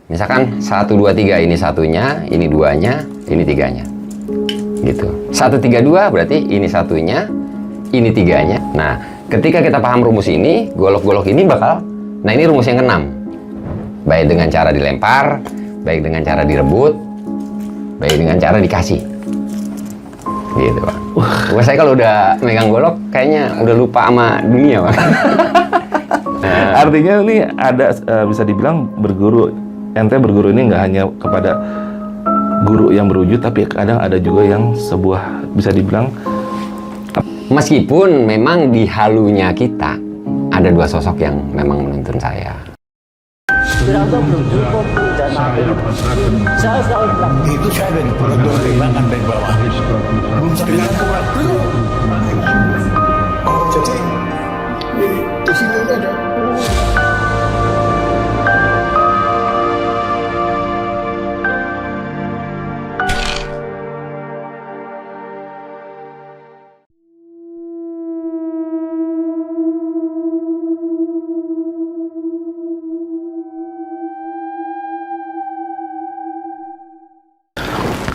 Misalkan 1, 2, 3 ini satunya, ini duanya, ini tiganya. Gitu. 1, 3, 2 berarti ini satunya, ini tiganya. Nah, ketika kita paham rumus ini, golok-golok ini bakal, nah ini rumus yang keenam. Baik dengan cara dilempar, baik dengan cara direbut, baik dengan cara dikasih. Gitu, Pak. Wah, saya kalau udah megang golok, kayaknya udah lupa sama dunia, Pak. Artinya ini ada bisa dibilang berguru, ente berguru ini nggak hanya kepada guru yang berwujud, tapi kadang ada juga yang sebuah bisa dibilang, meskipun memang di halunya kita ada dua sosok yang memang menuntun saya. Berapa belum cukup dan saya selalu bilang Itu saya dari perkembangan dari bawah. Belum sampai kurang belum. Oh, jadi di sini ada.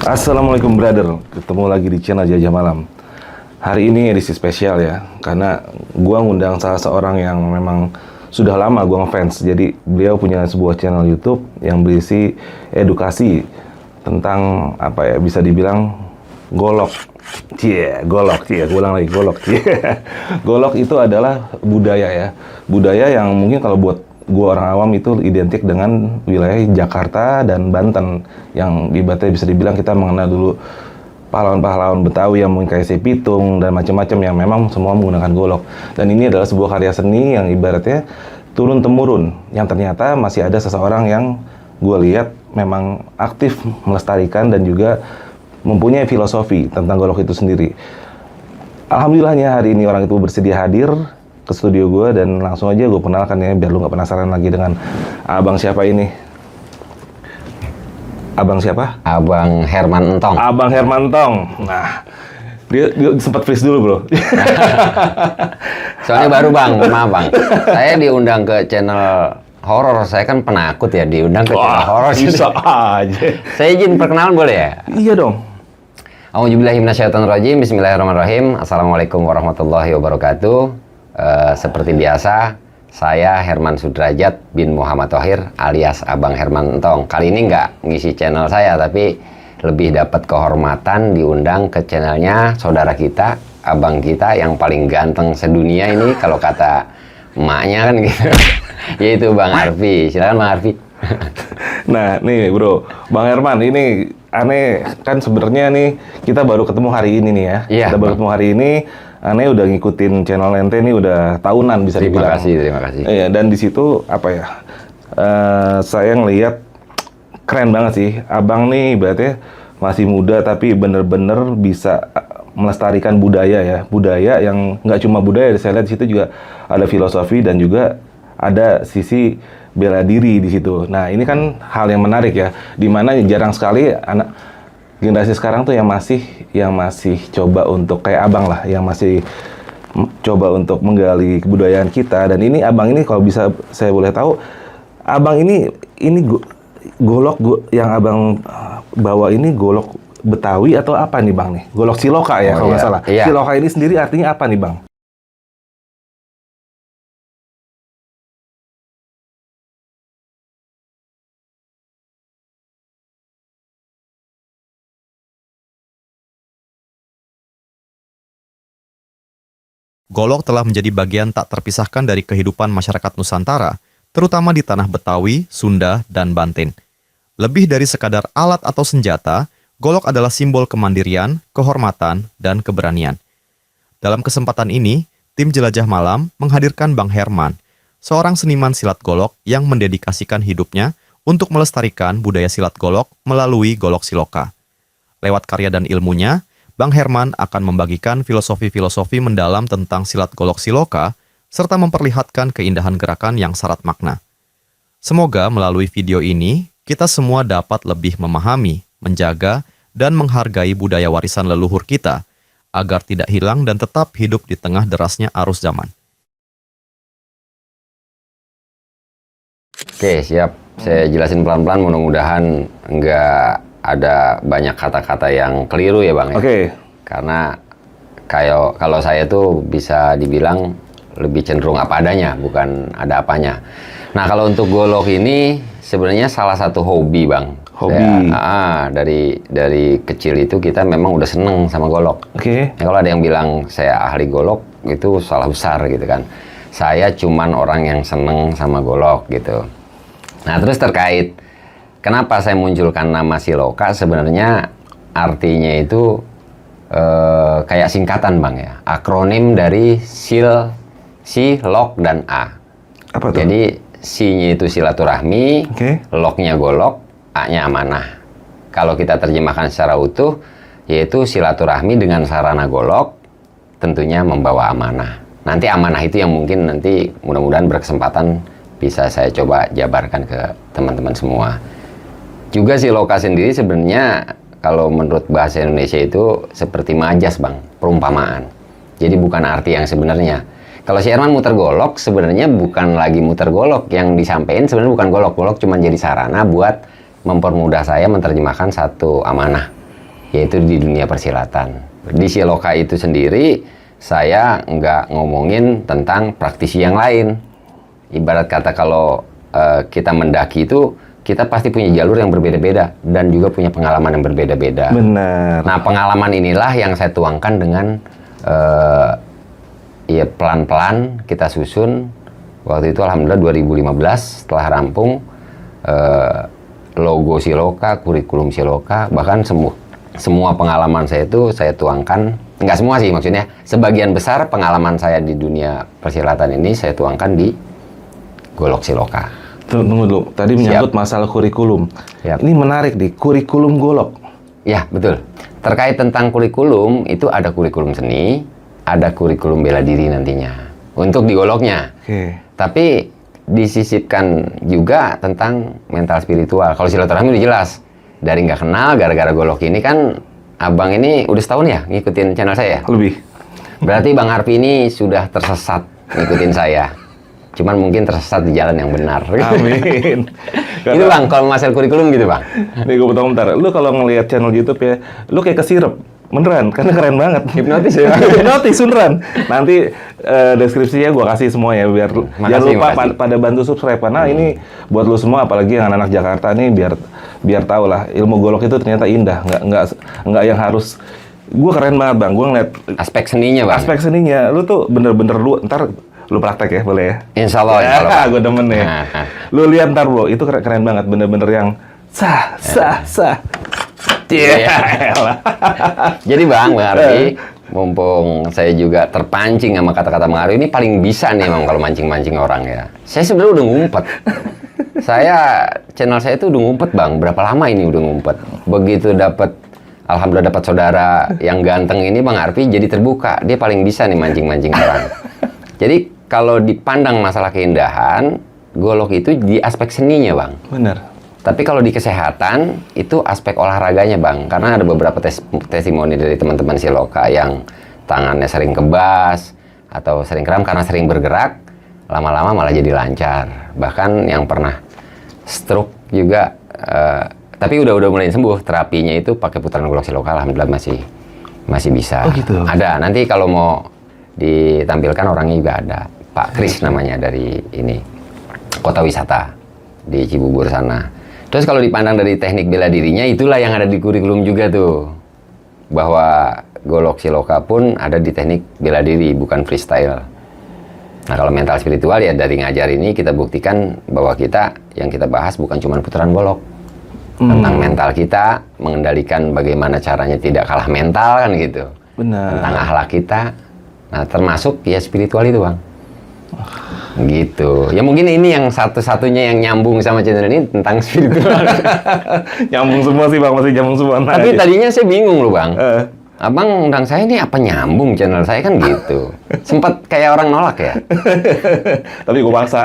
Assalamualaikum brother, ketemu lagi di channel Jajah Malam. Hari ini edisi spesial ya, karena gua ngundang salah seorang yang memang sudah lama gua ngefans. Jadi beliau punya sebuah channel YouTube yang berisi edukasi tentang apa ya, bisa dibilang golok. Golok, gue ulang lagi, golok. Golok itu adalah budaya ya. Budaya yang mungkin kalau buat gua orang awam itu identik dengan wilayah Jakarta dan Banten, yang ibaratnya bisa dibilang kita mengenal dulu pahlawan-pahlawan Betawi yang mungkin kayak Si Pitung dan macam-macam yang memang semua menggunakan golok. Dan ini adalah sebuah karya seni yang ibaratnya turun-temurun, yang ternyata masih ada seseorang yang gue lihat memang aktif melestarikan dan juga mempunyai filosofi tentang golok itu sendiri. Alhamdulillahnya hari ini orang itu bersedia hadir ke studio gue, dan langsung aja gue kenalkan ya, biar lu nggak penasaran lagi dengan abang siapa ini. Abang siapa? Abang Herman Entong. Abang Herman Entong. Nah, dia sempat freeze dulu bro. Soalnya baru Bang, maaf Bang. Saya diundang ke channel horor, saya kan penakut ya, diundang ke channel horor. Bisa aja. Saya izin perkenalan boleh ya? Iya dong. A'udzubillahi minasyaitonirrajim. Bismillahirrahmanirrahim. Assalamualaikum warahmatullahi wabarakatuh. Seperti biasa, saya Herman Sudrajat bin Muhammad Thohir alias Abang Herman Entong. Kali ini nggak ngisi channel saya, tapi lebih dapat kehormatan diundang ke channelnya saudara kita, abang kita yang paling ganteng sedunia ini kalau kata emaknya kan gitu. Yaitu Bang Arfi. Silakan Bang Arfi. Nah nih bro, Bang Herman, ini aneh kan sebenarnya nih kita baru ketemu hari ini nih ya. Iya, kita baru ketemu hari ini. Aneh udah ngikutin channel ente ini udah tahunan bisa dibilang. Terima kasih. Iya, dan di situ apa ya? Saya ngelihat keren banget sih. Abang nih berarti masih muda tapi bener-bener bisa melestarikan budaya ya. Budaya yang nggak cuma budaya, saya lihat di situ juga ada filosofi dan juga ada sisi bela diri di situ. Nah, ini kan hal yang menarik ya, dimana jarang sekali anak generasi sekarang tuh yang masih coba untuk kayak abang lah, yang masih coba untuk menggali kebudayaan kita. Dan ini abang ini kalau bisa saya boleh tahu, abang ini golok yang abang bawa ini golok Betawi atau apa nih bang nih? Golok Siloka ya kalau nggak salah. Iya. Siloka ini sendiri artinya apa nih bang? Golok telah menjadi bagian tak terpisahkan dari kehidupan masyarakat Nusantara, terutama di tanah Betawi, Sunda, dan Banten. Lebih dari sekadar alat atau senjata, golok adalah simbol kemandirian, kehormatan, dan keberanian. Dalam kesempatan ini, tim Jelajah Malam menghadirkan Bang Herman, seorang seniman silat golok yang mendedikasikan hidupnya untuk melestarikan budaya silat golok melalui golok Siloka. Lewat karya dan ilmunya, Bang Herman akan membagikan filosofi-filosofi mendalam tentang silat golok Siloka, serta memperlihatkan keindahan gerakan yang syarat makna. Semoga melalui video ini, kita semua dapat lebih memahami, menjaga, dan menghargai budaya warisan leluhur kita, agar tidak hilang dan tetap hidup di tengah derasnya arus zaman. Oke, siap. Saya jelasin pelan-pelan, mudah-mudahan nggak ada banyak kata-kata yang keliru ya Bang ya. Oke. Karena kalau saya tuh bisa dibilang lebih cenderung apa adanya, bukan ada apanya. Nah, kalau untuk golok ini sebenarnya salah satu hobi Bang. Hobi. Dari kecil itu kita memang udah seneng sama golok. Oke. Nah, kalau ada yang bilang saya ahli golok, itu salah besar gitu kan. Saya cuman orang yang seneng sama golok gitu. Nah, terus terkait kenapa saya munculkan nama Siloka, sebenarnya artinya itu kayak singkatan Bang ya. Akronim dari Si, Lok, dan A. Apa tuh? Jadi Si-nya itu silaturahmi, Oke. Lok-nya golok, A-nya amanah. Kalau kita terjemahkan secara utuh, yaitu silaturahmi dengan sarana golok, tentunya membawa amanah. Nanti amanah itu yang mungkin nanti mudah-mudahan berkesempatan bisa saya coba jabarkan ke teman-teman semua. Juga Siloka sendiri sebenarnya kalau menurut bahasa Indonesia itu seperti majas Bang, perumpamaan. Jadi bukan arti yang sebenarnya. Kalau si Herman muter golok, sebenarnya bukan lagi muter golok. Yang disampaikan sebenarnya bukan golok. Golok cuma jadi sarana buat mempermudah saya menerjemahkan satu amanah, yaitu di dunia persilatan. Di Siloka itu sendiri, saya nggak ngomongin tentang praktisi yang lain. Ibarat kata kalau kita mendaki itu, kita pasti punya jalur yang berbeda-beda dan juga punya pengalaman yang berbeda-beda. Benar. Nah, pengalaman inilah yang saya tuangkan dengan ya pelan-pelan kita susun. Waktu itu alhamdulillah 2015 setelah rampung logo Siloka, kurikulum Siloka, bahkan semua pengalaman saya itu saya tuangkan, nggak semua sih maksudnya, sebagian besar pengalaman saya di dunia persilatan ini saya tuangkan di golok Siloka. Tunggu dulu. Tadi menyangkut masalah kurikulum. Siap. Ini menarik nih, kurikulum golok. Ya, betul. Terkait tentang kurikulum, itu ada kurikulum seni, ada kurikulum bela diri nantinya. Untuk di goloknya. Oke. Tapi disisipkan juga tentang mental spiritual. Kalau silaturahmi udah jelas. Dari nggak kenal, gara-gara golok ini kan, Abang ini udah setahun ya ngikutin channel saya? Lebih. Berarti Bang Arfi ini sudah tersesat ngikutin saya. Cuman mungkin tersesat di jalan yang benar. Amin. Itu Bang, kalau masalah kurikulum gitu Bang. Nih gue potong bentar. Lu kalau ngelihat channel YouTube ya, lu kayak kesirep. Beneran, karena keren banget. Hipnotis ya? Hipnotis, beneran. Nanti deskripsinya gue kasih semua ya, biar jangan lupa pada bantu subscribe. Karena ini buat lu semua, apalagi yang anak-anak Jakarta nih, biar tahu lah, ilmu golok itu ternyata indah. Nggak yang harus. Gue keren banget Bang, gue ngeliat Aspek seninya Bang. aspek seninya. Lu tuh bener-bener ntar lu praktek ya, boleh ya? Insya Allah. Ya, gue demen nih. Lu lihat ntar bro, itu keren banget, bener-bener yang sah. Iya. Jadi Bang Arfi, mumpung saya juga terpancing sama kata-kata Bang Arfi, ini paling bisa nih Bang kalau mancing-mancing orang ya. Saya sebenarnya udah ngumpet. Channel saya itu udah ngumpet Bang. Berapa lama ini udah ngumpet? Begitu alhamdulillah dapat saudara yang ganteng ini Bang Arfi, jadi terbuka. Dia paling bisa nih mancing-mancing orang. Jadi kalau dipandang masalah keindahan, golok itu di aspek seninya Bang. Bener. Tapi kalau di kesehatan, itu aspek olahraganya Bang. Karena ada beberapa testimoni dari teman-teman Siloka yang tangannya sering kebas, atau sering kram karena sering bergerak, lama-lama malah jadi lancar. Bahkan yang pernah stroke juga, tapi udah mulai sembuh. Terapinya itu pakai putaran golok Siloka, alhamdulillah masih bisa. Oh gitu? Ada, nanti kalau mau ditampilkan orangnya juga ada. Pak Kris namanya dari ini, Kota Wisata di Cibubur sana. Terus kalau dipandang dari teknik bela dirinya, itulah yang ada di kurikulum juga tuh. Bahwa golok Siloka pun ada di teknik bela diri, bukan freestyle. Nah kalau mental spiritual ya dari ngajar ini kita buktikan bahwa yang kita bahas bukan cuma putaran golok. Tentang mental kita, mengendalikan bagaimana caranya tidak kalah mental kan gitu. Benar. Tentang akhlak kita. Nah termasuk ya spiritual itu Bang. Gitu. Ya mungkin ini yang satu-satunya yang nyambung sama channel ini tentang spiritual. Nyambung semua sih Bang, masih nyambung semua. Tapi tadinya saya bingung loh Bang. Abang undang saya ini apa nyambung channel saya kan gitu. Sempat kayak orang nolak ya. Tapi gue paksa.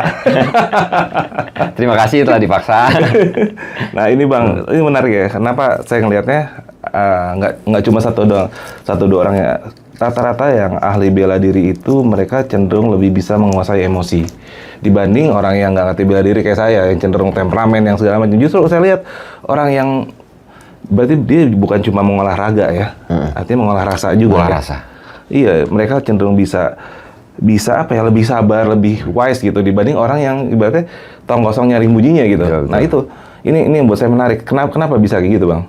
Terima kasih telah dipaksa. Nah ini Bang, ini menarik ya. Kenapa saya ngelihatnya nggak cuma satu dua orang ya. rata-rata yang ahli bela diri itu mereka cenderung lebih bisa menguasai emosi dibanding orang yang nggak ngerti bela diri kayak saya yang cenderung temperamen yang segala macam. Justru saya lihat orang yang berarti dia bukan cuma mengolah raga ya, artinya mengolah rasa juga. Mengolah ya. rasa. Iya, mereka cenderung bisa apa ya, lebih sabar, lebih wise gitu dibanding orang yang ibaratnya tong kosong nyari mujinya gitu. Betul. Nah itu, ini yang buat saya menarik. Kenapa bisa kayak gitu, Bang?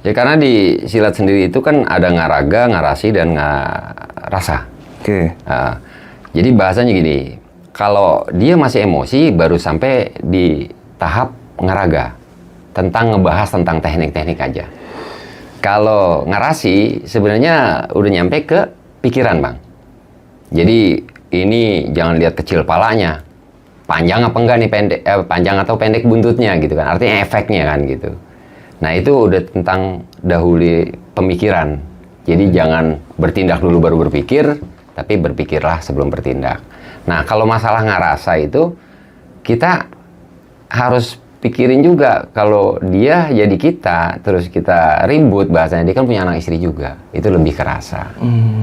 Ya karena di silat sendiri itu kan ada ngaraga, ngarasi, dan ngarasa. Oke. Nah, jadi bahasanya gini, kalau dia masih emosi baru sampai di tahap ngaraga, ngebahas tentang teknik-teknik aja. Kalau ngarasi sebenarnya udah nyampe ke pikiran, Bang. Jadi ini jangan lihat kecil palanya, panjang apa enggak nih, panjang atau pendek buntutnya gitu kan, artinya efeknya kan gitu. Nah itu udah tentang dahulu pemikiran. Jadi jangan bertindak dulu baru berpikir, tapi berpikirlah sebelum bertindak. Nah kalau masalah ngarasa itu kita harus pikirin juga, kalau dia jadi kita, terus kita ribut, bahasanya dia kan punya anak istri juga, itu lebih kerasa.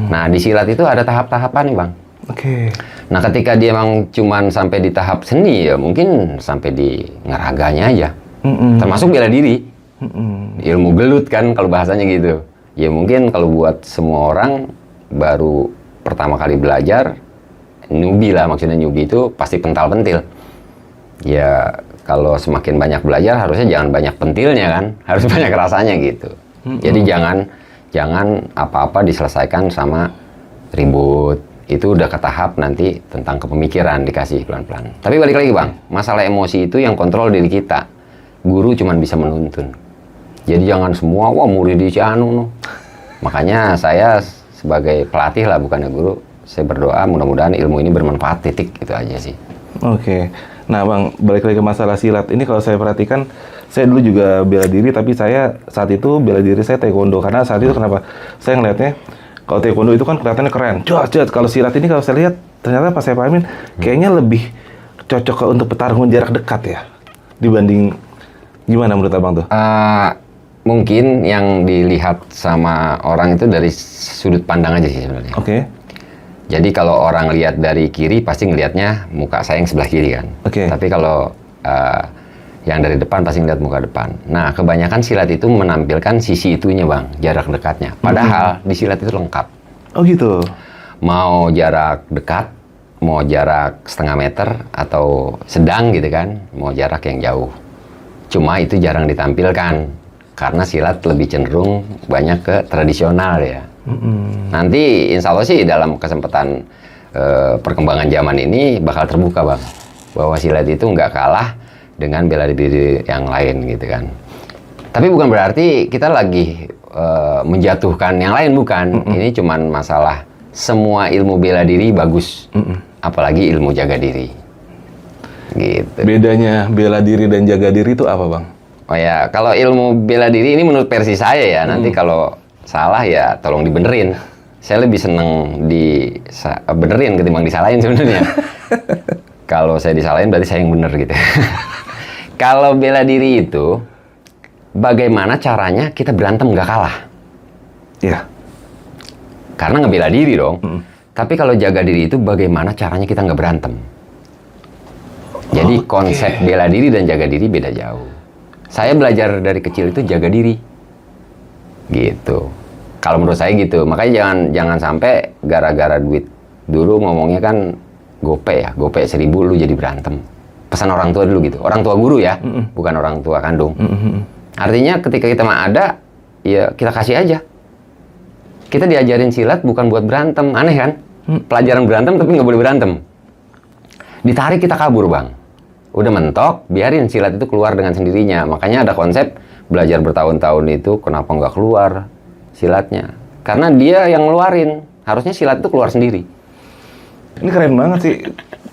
Nah di silat itu ada tahap-tahapan nih, Bang. Oke. Nah ketika dia emang cuman sampai di tahap seni, ya mungkin sampai di ngeraganya aja. Termasuk bela diri. Ilmu gelut kan kalau bahasanya gitu. Ya mungkin kalau buat semua orang baru pertama kali belajar, newbie lah, maksudnya newbie itu pasti pental-pentil. Ya kalau semakin banyak belajar harusnya jangan banyak pentilnya kan, harus banyak rasanya gitu. Jadi jangan apa-apa diselesaikan sama ribut. Itu udah ke tahap nanti tentang kepemikiran, dikasih pelan-pelan. Tapi balik lagi, Bang, masalah emosi itu yang kontrol diri kita. Guru cuman bisa menuntun. Jadi jangan semua murid di anu. Makanya saya sebagai pelatih lah, bukannya guru, saya berdoa mudah-mudahan ilmu ini bermanfaat, titik, itu aja sih. Oke. Nah, Bang, balik lagi ke masalah silat. Ini kalau saya perhatikan, saya dulu juga bela diri, tapi saya saat itu bela diri saya taekwondo. Karena saat itu kenapa? Saya ngelihatnya, kalau taekwondo itu kan kelihatannya keren. Jos. Kalau silat ini kalau saya lihat, ternyata pas saya pahamin, kayaknya lebih cocok untuk pertarungan jarak dekat ya. Dibanding, gimana menurut Abang tuh? Mungkin yang dilihat sama orang itu dari sudut pandang aja sih sebenarnya. Oke. Jadi kalau orang lihat dari kiri pasti ngelihatnya muka saya yang sebelah kiri kan. Oke. Tapi kalau yang dari depan pasti ngelihat muka depan. Nah kebanyakan silat itu menampilkan sisi itunya, Bang, jarak dekatnya. Padahal di silat itu lengkap. Oh gitu. Mau jarak dekat, mau jarak setengah meter atau sedang gitu kan, mau jarak yang jauh. Cuma itu jarang ditampilkan karena silat lebih cenderung banyak ke tradisional ya. Nanti insya Allah sih dalam kesempatan perkembangan zaman ini bakal terbuka, Bang, bahwa silat itu nggak kalah dengan bela diri yang lain gitu kan. Tapi bukan berarti kita lagi menjatuhkan yang lain, bukan. Ini cuman masalah semua ilmu bela diri bagus, apalagi ilmu jaga diri. Gitu. Bedanya bela diri dan jaga diri itu apa, Bang? Oh ya, kalau ilmu bela diri ini menurut versi saya ya, nanti kalau salah ya tolong dibenerin. Saya lebih seneng dibenerin ketimbang disalahin sebenarnya. Kalau saya disalahin berarti saya yang bener gitu. Kalau bela diri itu, bagaimana caranya kita berantem nggak kalah? Iya. Karena ngebela diri dong. Tapi kalau jaga diri itu bagaimana caranya kita nggak berantem? Jadi konsep bela diri dan jaga diri beda jauh. Saya belajar dari kecil itu jaga diri. Gitu. Kalau menurut saya gitu. Makanya jangan sampai gara-gara duit. Dulu ngomongnya kan gope 1.000 lu jadi berantem. Pesan orang tua dulu gitu. Orang tua guru ya, bukan orang tua kandung. Artinya ketika kita mah ada, ya kita kasih aja. Kita diajarin silat bukan buat berantem. Aneh kan? Pelajaran berantem tapi nggak boleh berantem. Ditarik kita kabur, Bang. Udah mentok, biarin silat itu keluar dengan sendirinya. Makanya ada konsep belajar bertahun-tahun itu kenapa nggak keluar silatnya. Karena dia yang ngeluarin. Harusnya silat itu keluar sendiri. Ini keren banget sih.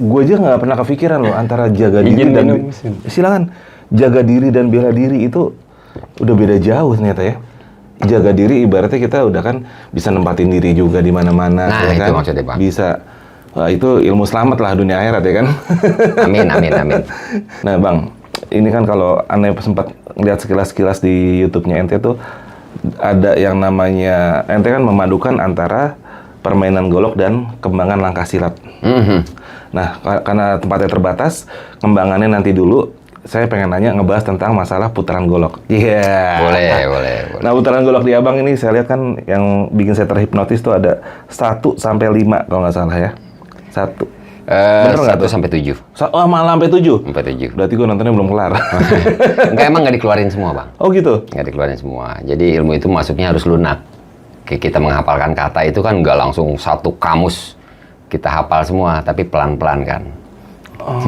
Gue aja nggak pernah kepikiran loh antara jaga diri dan... Silakan. Jaga diri dan bela diri itu udah beda jauh ternyata ya. Jaga diri ibaratnya kita udah kan bisa nempatin diri juga di mana-mana. Nah, ya itu kan? maksudnya, Bang. Bisa. Wah, itu ilmu selamat lah dunia akhirat ya kan. Amin. Nah, Bang, ini kan kalau Anda sempat lihat sekilas-sekilas di YouTube-nya ente tuh ada yang namanya ente kan memadukan antara permainan golok dan kembangan langkah silat. Nah, karena tempatnya terbatas, kembangannya nanti dulu. Saya pengen nanya ngebahas tentang masalah putaran golok. Iya. Boleh. Nah, putaran golok di Abang ini saya lihat kan yang bikin saya terhipnotis tuh ada 1 sampai 5 kalau nggak salah ya. 1. Bener nggak 1 tuh? sampai 7. Oh, malah sampai 7? Sampai 7. Berarti gue nontonnya belum kelar. Enggak, emang nggak dikeluarin semua, Bang. Oh gitu? Nggak dikeluarin semua. Jadi ilmu itu masuknya harus lunak. Kayak kita menghafalkan kata itu kan nggak langsung satu kamus kita hafal semua, tapi pelan-pelan kan.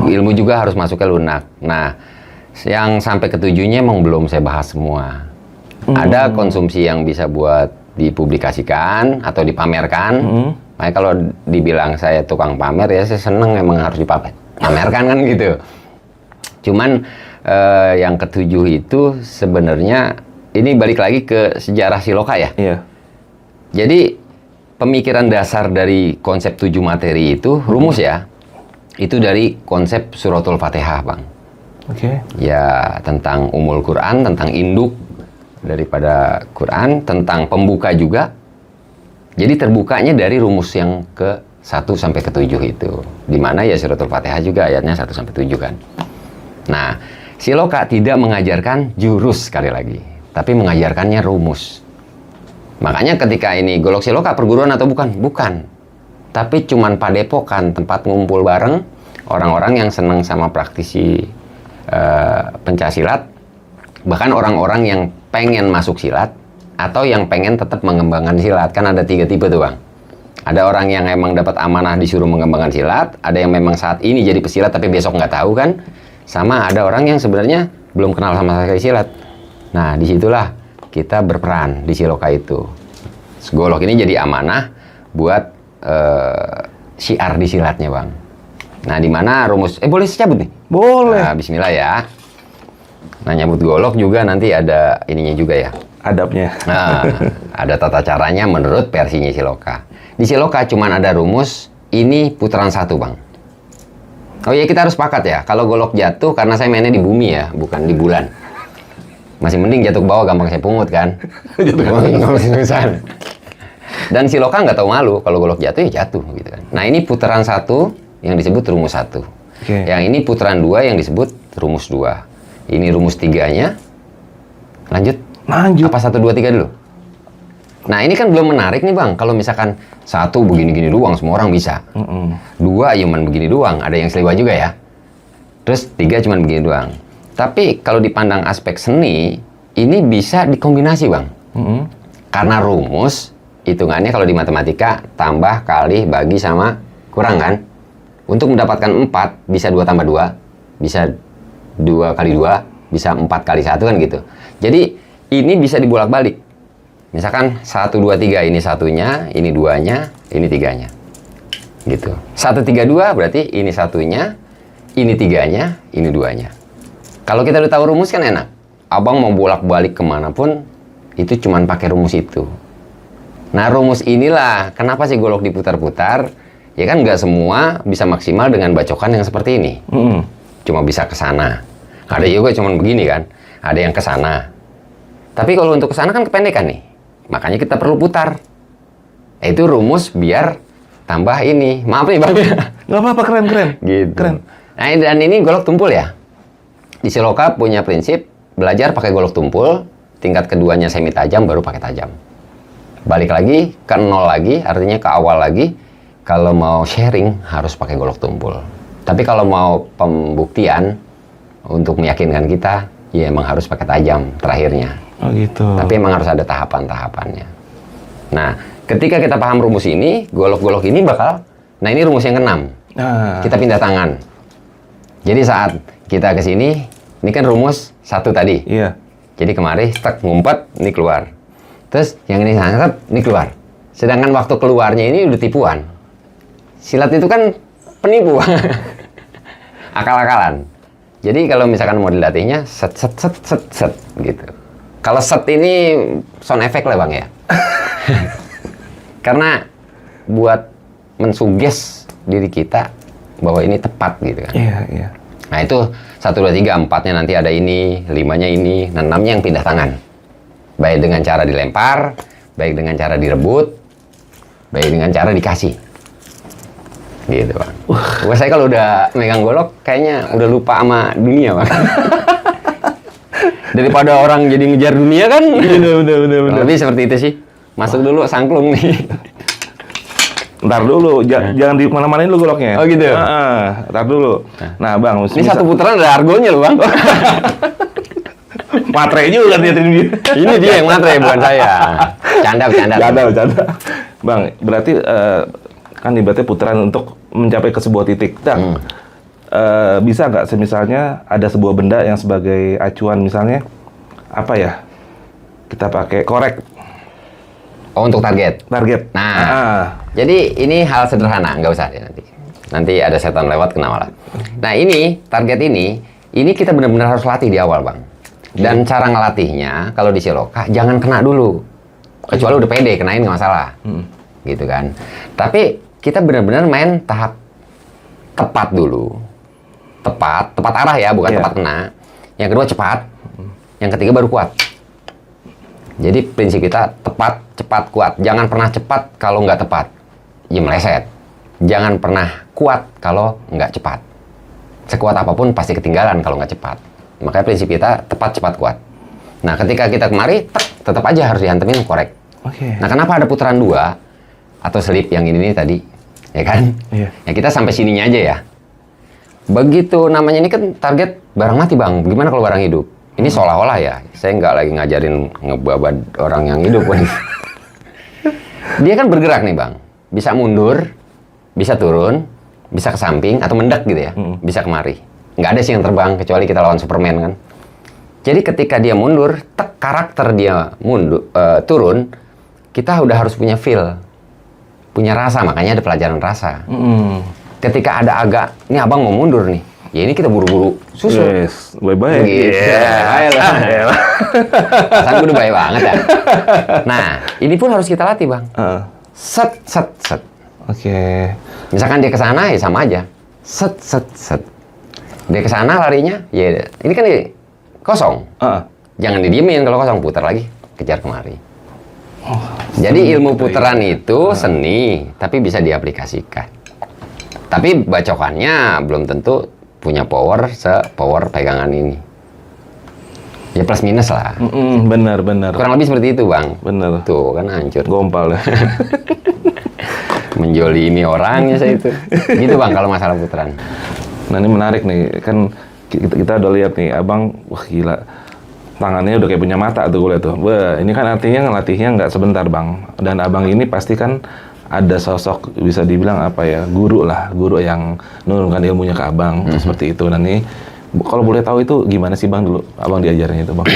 Ilmu juga harus masuknya lunak. Nah, yang sampai ketujuhnya emang belum saya bahas semua. Ada konsumsi yang bisa buat dipublikasikan atau dipamerkan. Makanya kalau dibilang saya tukang pamer ya saya seneng, emang harus dipamerkan kan gitu. Cuman yang ketujuh itu sebenarnya ini balik lagi ke sejarah Siloka ya. Iya. Jadi pemikiran dasar dari konsep 7 materi itu rumus ya. Itu dari konsep suratul Fatihah, Bang. Oke. Ya, tentang umul Quran, tentang induk daripada Quran, tentang pembuka juga. Jadi terbukanya dari rumus yang ke 1 sampai ke 7 itu. Dimana ya suratul Fatihah juga ayatnya 1 sampai 7 kan. Nah, Siloka tidak mengajarkan jurus sekali lagi, tapi mengajarkannya rumus. Makanya ketika ini golok Siloka perguruan atau bukan? Bukan. Tapi cuman padepokan, tempat ngumpul bareng orang-orang yang senang sama praktisi pencaksilat, bahkan orang-orang yang pengen masuk silat atau yang pengen tetap mengembangkan silat. Kan ada 3 tipe tuh, Bang. Ada orang yang emang dapat amanah disuruh mengembangkan silat, ada yang memang saat ini jadi pesilat tapi besok nggak tahu kan, sama ada orang yang sebenarnya belum kenal sama sekali silat. Nah, disitulah kita berperan di Siloka itu. Golok ini jadi amanah buat syiar di silatnya, Bang. Nah, di mana rumus boleh saya cabut nih? Boleh. Nah, bismillah ya. Nah, nyambut golok juga nanti ada ininya juga ya. Adabnya. Nah, ada tata caranya menurut versinya Siloka. Di Siloka cuman ada rumus ini putaran 1, Bang. Oh iya, kita harus sepakat ya. Kalau golok jatuh karena saya mainnya di bumi ya, bukan di bulan. Masih mending jatuh ke bawah, gampang saya pungut kan. Jatuh ke bawah. Dan Siloka nggak tahu malu, kalau golok jatuh ya jatuh gitu kan. Nah, ini putaran 1 yang disebut rumus 1. Okay. Yang ini putaran 2 yang disebut rumus 2. Ini rumus 3-nya. Lanjut. Apa 1, 2, 3 dulu? Nah, ini kan belum menarik nih, Bang. Kalau misalkan 1 begini-gini doang, semua orang bisa. 2 cuman begini doang, ada yang seliwa juga ya. Terus 3 cuman begini doang. Tapi kalau dipandang aspek seni, ini bisa dikombinasi, Bang. Karena rumus hitungannya kalau di matematika tambah, kali, bagi, sama kurang kan. Untuk mendapatkan 4 bisa 2 tambah 2, bisa 2 kali 2, bisa 4 kali 1 kan gitu. Jadi ini bisa dibolak-balik. Misalkan 1, 2, 3 ini 1-nya, ini 2-nya, ini 3-nya. Gitu. 1, 3, 2 berarti ini 1-nya, ini 3-nya, ini 2-nya. Kalau kita udah tahu rumus kan enak. Abang mau bolak-balik kemanapun, itu cuman pakai rumus itu. Nah, rumus inilah kenapa sih golok diputar-putar. Ya kan nggak semua bisa maksimal dengan bacokan yang seperti ini. Cuma bisa ke sana. Ada juga cuma begini kan. Ada yang ke sana. Tapi kalau untuk ke sana kan kependekan nih. Makanya kita perlu putar. Itu rumus biar tambah ini. Maaf nih, Bang. Nggak apa-apa, keren. Gitu. Keren. Nah, dan ini golok tumpul ya. Di Siloka punya prinsip belajar pakai golok tumpul. Tingkat keduanya semi tajam, baru pakai tajam. Balik lagi ke 0 lagi, artinya ke awal lagi. Kalau mau sharing harus pakai golok tumpul. Tapi kalau mau pembuktian untuk meyakinkan kita, ya emang harus pakai tajam terakhirnya. Oh gitu. Tapi emang harus ada tahapan-tahapannya. Nah, ketika kita paham rumus ini, golok-golok ini bakal, nah ini rumus yang ke-6. Kita pindah tangan. Jadi saat kita ke sini, ini kan rumus 1 tadi. Iya. Jadi kemari, stek, ngumpet, ini keluar. Terus yang ini sangat, ini keluar. Sedangkan waktu keluarnya ini udah tipuan. Silat itu kan penipu. Akal-akalan. Jadi kalau misalkan mau dilatihnya, set gitu. Kalau set ini sound effect lah, Bang ya. Karena buat mensuges diri kita bahwa ini tepat gitu kan. Iya. Nah itu 1, 2, 3, 4-nya nanti ada ini, 5-nya ini, nah 6-nya yang pindah tangan. Baik dengan cara dilempar, baik dengan cara direbut, baik dengan cara dikasih. Gitu bang. Wah, saya kalau udah megang golok kayaknya udah lupa sama dunia bang. Daripada orang jadi ngejar dunia kan. Bener. Lebih seperti itu sih. Masuk dulu sangklung nih. Ntar dulu, jangan di mana-manain lu goloknya. Oh gitu. Ntar dulu. Nah bang, Ini satu putaran ada argonya loh bang. matre juga dia. Ini dia yang matre bukan saya. Canda. Bercanda. Bang, berarti kan ibaratnya putaran untuk mencapai ke sebuah titik. Bisa nggak misalnya ada sebuah benda yang sebagai acuan, misalnya apa ya, kita pakai korek. Oh, untuk target. Nah, Jadi ini hal sederhana, nggak usah ya nanti ada setan lewat kena malah. Nah ini target ini kita benar-benar harus latih di awal bang. Dan cara ngelatihnya kalau di siloka jangan kena dulu, kecuali udah pede kenain nggak masalah, gitu kan. Tapi kita benar-benar main tahap tepat dulu. Tepat arah ya, bukan tepat kena. Yang kedua cepat, yang ketiga baru kuat. Jadi prinsip kita tepat, cepat, kuat. Jangan pernah cepat kalau nggak tepat, ya meleset. Jangan pernah kuat kalau nggak cepat. Sekuat apapun pasti ketinggalan kalau nggak cepat. Makanya prinsip kita tepat, cepat, kuat. Nah ketika kita kemari, tetap aja harus dihantemin korek. Nah kenapa ada putaran 2 atau selip yang ini tadi, ya kan? Ya kita sampai sininya aja ya. Begitu namanya ini kan target barang mati bang. Gimana kalau barang hidup? Ini seolah-olah ya. Saya nggak lagi ngajarin ngebabad orang yang hidup. Dia kan bergerak nih bang. Bisa mundur, bisa turun, bisa ke samping atau mendek gitu ya. Bisa kemari. Nggak ada sih yang terbang kecuali kita lawan Superman kan. Jadi ketika dia mundur, karakter dia mundur, turun, kita udah harus punya feel, punya rasa. Makanya ada pelajaran rasa. Ketika ada agak, ini abang mau mundur nih, ya ini kita buru-buru susul. Yes, baik-baik. Perasaan gue udah baik banget ya. Nah, ini pun harus kita latih bang. Set. Misalkan dia ke sana ya sama aja. Set. Dia ke sana larinya, ya ini kan kosong. Jangan didiemin kalau kosong, putar lagi, kejar kemari. Jadi ilmu putaran itu seni, tapi bisa diaplikasikan. Tapi bacokannya belum tentu punya power se-power pegangan ini. Ya plus minus lah. Benar. Kurang lebih seperti itu bang. Benar. Tuh kan hancur. Gompal ya. Menjolimi orangnya saya itu. Gitu bang kalau masalah putaran. Nah ini menarik nih, kan kita udah lihat nih, abang, wah gila, tangannya udah kayak punya mata tuh gue lihat tuh. Wah, ini kan artinya ngelatihnya nggak sebentar bang. Dan abang ini pasti kan ada sosok bisa dibilang apa ya, guru yang menurunkan ilmunya ke abang seperti itu. Nah nih, kalau boleh tahu itu gimana sih bang dulu abang diajarnya itu bang?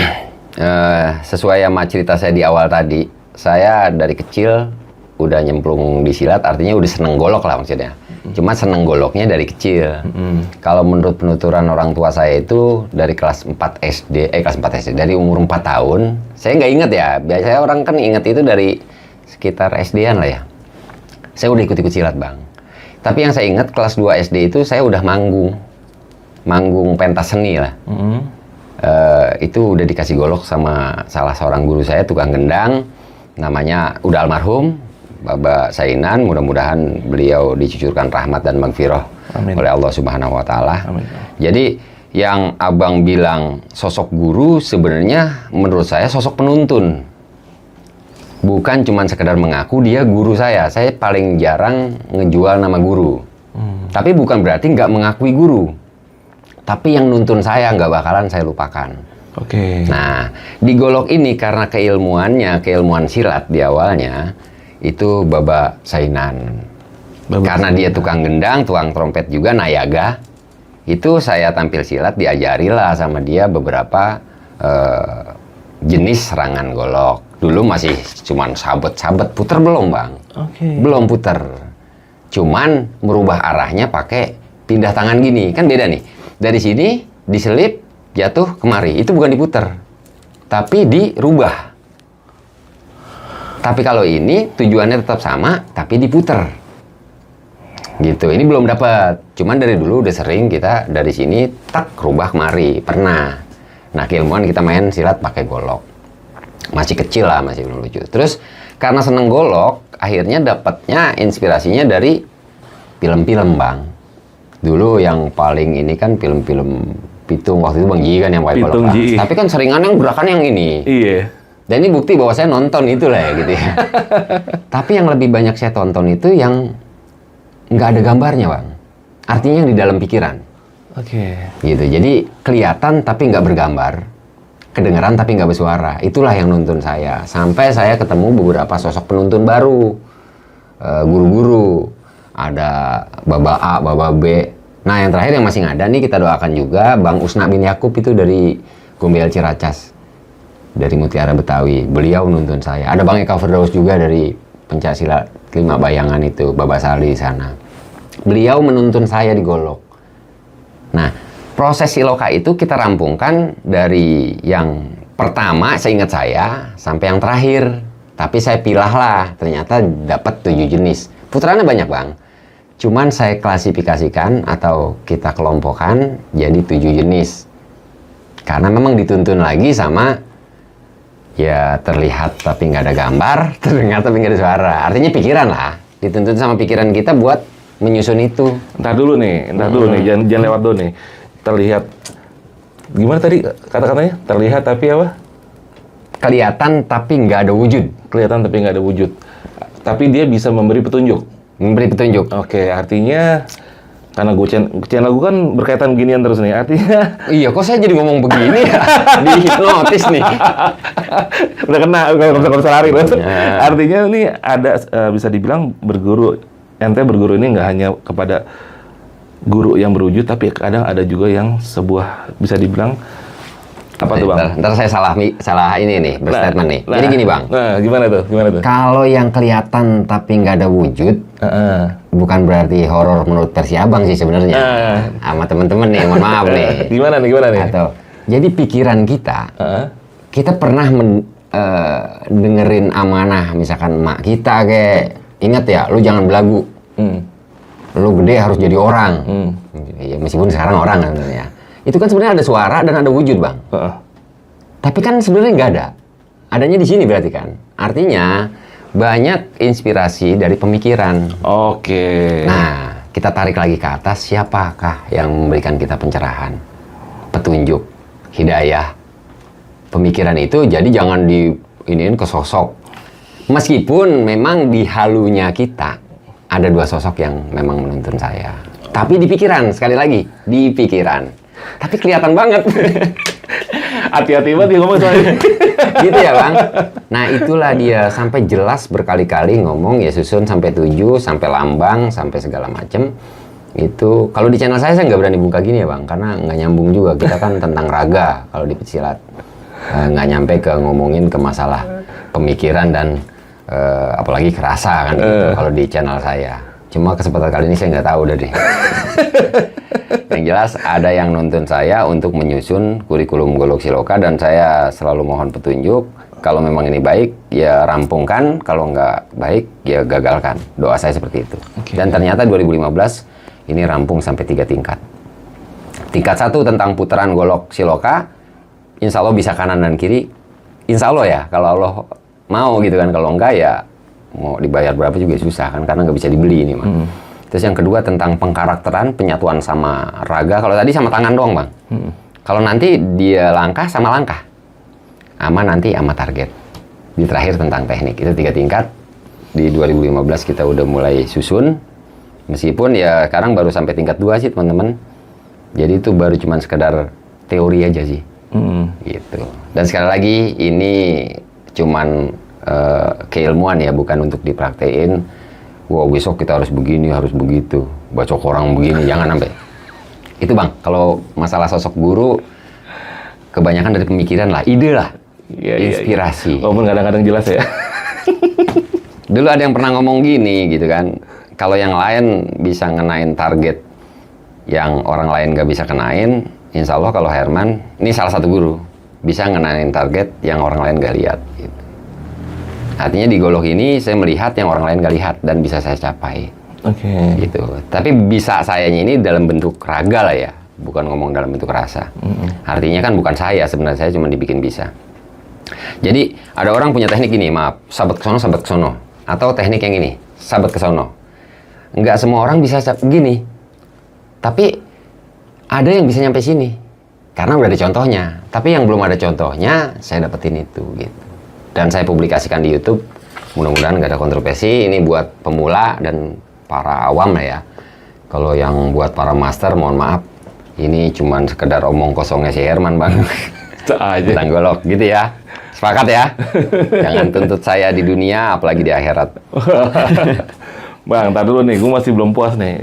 Sesuai sama cerita saya di awal tadi, saya dari kecil udah nyemplung di silat, artinya udah seneng golok lah maksudnya. Cuma seneng goloknya dari kecil. Kalau menurut penuturan orang tua saya itu dari kelas 4 SD, dari umur 4 tahun. Saya nggak inget ya, biasanya orang kan inget itu dari sekitar SD-an lah ya. Saya udah ikut-ikut silat bang. Tapi yang saya ingat kelas 2 SD itu saya udah manggung pentas seni lah. Itu udah dikasih golok sama salah seorang guru saya, tukang gendang, namanya udah almarhum, Bapak Sainan. Mudah-mudahan beliau dicucurkan rahmat dan maghfirah oleh Allah Subhanahu wa Ta'ala. Jadi yang abang bilang sosok guru, sebenarnya menurut saya sosok penuntun. Bukan cuma sekedar mengaku dia guru saya. Saya paling jarang ngejual nama guru. Tapi bukan berarti nggak mengakui guru. Tapi yang nuntun saya nggak bakalan saya lupakan. Nah, di golok ini karena keilmuan silat di awalnya, itu Bapak Sainan. Karena dia tukang gendang, tukang trompet juga, nayaga. Itu saya tampil silat, diajarilah sama dia beberapa jenis serangan golok. Dulu masih cuman sabet, puter belum bang? Belum puter. Cuman merubah arahnya pakai pindah tangan gini. Kan beda nih. Dari sini diselip, jatuh kemari. Itu bukan diputer, tapi dirubah. Tapi kalau ini tujuannya tetap sama, tapi diputer. Gitu. Ini belum dapat. Cuman dari dulu udah sering kita dari sini tak rubah kemari. Pernah. Nah, keilmuan kita main silat pakai golok. Masih kecil lah, masih belum lucu. Terus karena seneng golok, akhirnya dapatnya inspirasinya dari film-film, Bang. Dulu yang paling ini kan film-film Pitung, waktu itu Bang Ji kan yang paling Pitung Ji. Tapi kan seringan yang gerakan yang ini. Iya. Dan ini bukti bahwa saya nonton itulah ya gitu ya. Tapi yang lebih banyak saya tonton itu yang nggak ada gambarnya, Bang. Artinya yang di dalam pikiran. Oke. Gitu. Jadi kelihatan tapi nggak bergambar, kedengeran tapi nggak bersuara. Itulah yang nuntun saya. Sampai saya ketemu beberapa sosok penuntun baru, guru-guru. Ada Baba A, Baba B. Nah yang terakhir yang masih ada nih kita doakan juga Bang Usna bin Yakub itu dari Gombel Ciracas, dari Mutiara Betawi. Beliau nuntun saya. Ada Bang Eka Firdaus juga dari Pencaksilat 5 Bayangan itu, Baba Sali di sana. Beliau menuntun saya di Golok. Nah, proses Siloka itu kita rampungkan dari yang pertama, seingat saya, sampai yang terakhir. Tapi saya pilah lah, ternyata dapat 7 jenis. Putarannya banyak, Bang. Cuman saya klasifikasikan atau kita kelompokkan jadi 7 jenis. Karena memang dituntun lagi sama ya terlihat tapi nggak ada gambar, terdengar tapi nggak ada suara. Artinya pikiran lah. Dituntun sama pikiran kita buat menyusun itu. Entar dulu nih, jangan lewat dulu nih. Terlihat gimana tadi kata-katanya? Terlihat tapi apa? Kelihatan tapi nggak ada wujud. Kelihatan tapi nggak ada wujud. Tapi dia bisa memberi petunjuk. Memberi petunjuk. Oke, artinya karena channel gue kan berkaitan beginian terus nih. Artinya Iya, kok saya jadi ngomong begini ya? Dihipnotis nih. udah kena, nggak bisa lari loh. Ya. Artinya ini ada bisa dibilang berguru. Ente berguru ini nggak hanya kepada guru yang berwujud, tapi kadang ada juga yang sebuah bisa dibilang apa tuh Bang? Ntar saya salah ini nih, berstatement nih. Jadi gini Bang. Nah, gimana tuh? Kalau yang kelihatan tapi nggak ada wujud, bukan berarti horor menurut versi Abang sih sebenarnya. Sama temen-temen nih, mohon maaf nih. Gimana nih? Atau, jadi pikiran kita, kita pernah dengerin amanah, misalkan emak kita kayak, ingat ya, lu jangan belagu. Lu gede harus jadi orang. Ya, meskipun sekarang orang kan sebenarnya. Itu kan sebenarnya ada suara dan ada wujud, Bang. Tapi kan sebenarnya nggak ada. Adanya di sini berarti kan. Artinya banyak inspirasi dari pemikiran. Oke. Nah, kita tarik lagi ke atas, siapakah yang memberikan kita pencerahan, petunjuk, hidayah, pemikiran itu. Jadi jangan diiniin ke sosok. Meskipun memang di halunya kita ada 2 sosok yang memang menuntun saya. Tapi di pikiran, sekali lagi, di pikiran. Tapi kelihatan banget. Hati-hati banget dia ngomong soalnya. Gitu ya, Bang. Nah, itulah dia sampai jelas berkali-kali ngomong ya susun sampai 7, sampai lambang, sampai segala macem. Itu kalau di channel saya nggak berani buka gini ya, Bang, karena nggak nyambung juga. Kita kan tentang raga kalau di pesilat. Nggak nyampe ke ngomongin ke masalah pemikiran dan apalagi kerasa kan gitu, kalau di channel saya. Cuma kesempatan kali ini saya nggak tahu udah deh. Yang jelas ada yang nuntun saya untuk menyusun kurikulum Golok Siloka dan saya selalu mohon petunjuk. Kalau memang ini baik, ya rampungkan. Kalau nggak baik, ya gagalkan. Doa saya seperti itu. Dan ternyata 2015 ini rampung sampai 3 tingkat. Tingkat 1 tentang putaran Golok Siloka, insya Allah bisa kanan dan kiri. Insya Allah ya, kalau Allah mau gitu kan. Kalau enggak ya mau dibayar berapa juga susah kan, karena nggak bisa dibeli ini, Bang. Terus yang kedua tentang pengkarakteran, penyatuan sama raga. Kalau tadi sama tangan doang, Bang. Kalau nanti dia langkah sama langkah. Sama nanti sama target. Di terakhir tentang teknik. Itu 3 tingkat. Di 2015 kita udah mulai susun. Meskipun ya sekarang baru sampai tingkat 2 sih, teman-teman. Jadi itu baru cuman sekedar teori aja sih. Gitu. Dan sekali lagi ini cuman keilmuan ya, bukan untuk dipraktein. Wah, besok kita harus begini, harus begitu. Bacok orang begini, jangan sampai. Itu Bang, kalau masalah sosok guru, kebanyakan dari pemikiran lah, ide lah, inspirasi. Walaupun kadang-kadang jelas ya. Dulu ada yang pernah ngomong gini gitu kan, kalau yang lain bisa ngenain target yang orang lain gak bisa kenain, insya Allah kalau Herman, ini salah satu guru, bisa ngenain target yang orang lain gak lihat. Gitu. Artinya di Golok ini saya melihat yang orang lain gak lihat dan bisa saya capai. Gitu. Tapi bisa sayanya ini dalam bentuk raga lah ya, bukan ngomong dalam bentuk rasa. Artinya kan bukan saya, sebenarnya saya cuma dibikin bisa. Jadi ada orang punya teknik ini, maaf, sahabat kesono, Atau teknik yang ini, sabet ke sono. Nggak semua orang bisa gini. Tapi ada yang bisa nyampe sini. Karena udah ada contohnya. Tapi yang belum ada contohnya, saya dapetin itu gitu. Dan saya publikasikan di YouTube. Mudah-mudahan nggak ada kontroversi. Ini buat pemula dan para awam lah ya. Kalau yang buat para master, mohon maaf. Ini cuman sekedar omong kosongnya si Herman, Bang. Tentang golok gitu ya. Sepakat ya? Jangan tuntut saya di dunia, apalagi di akhirat. Bang, tar dulu nih, gue masih belum puas nih.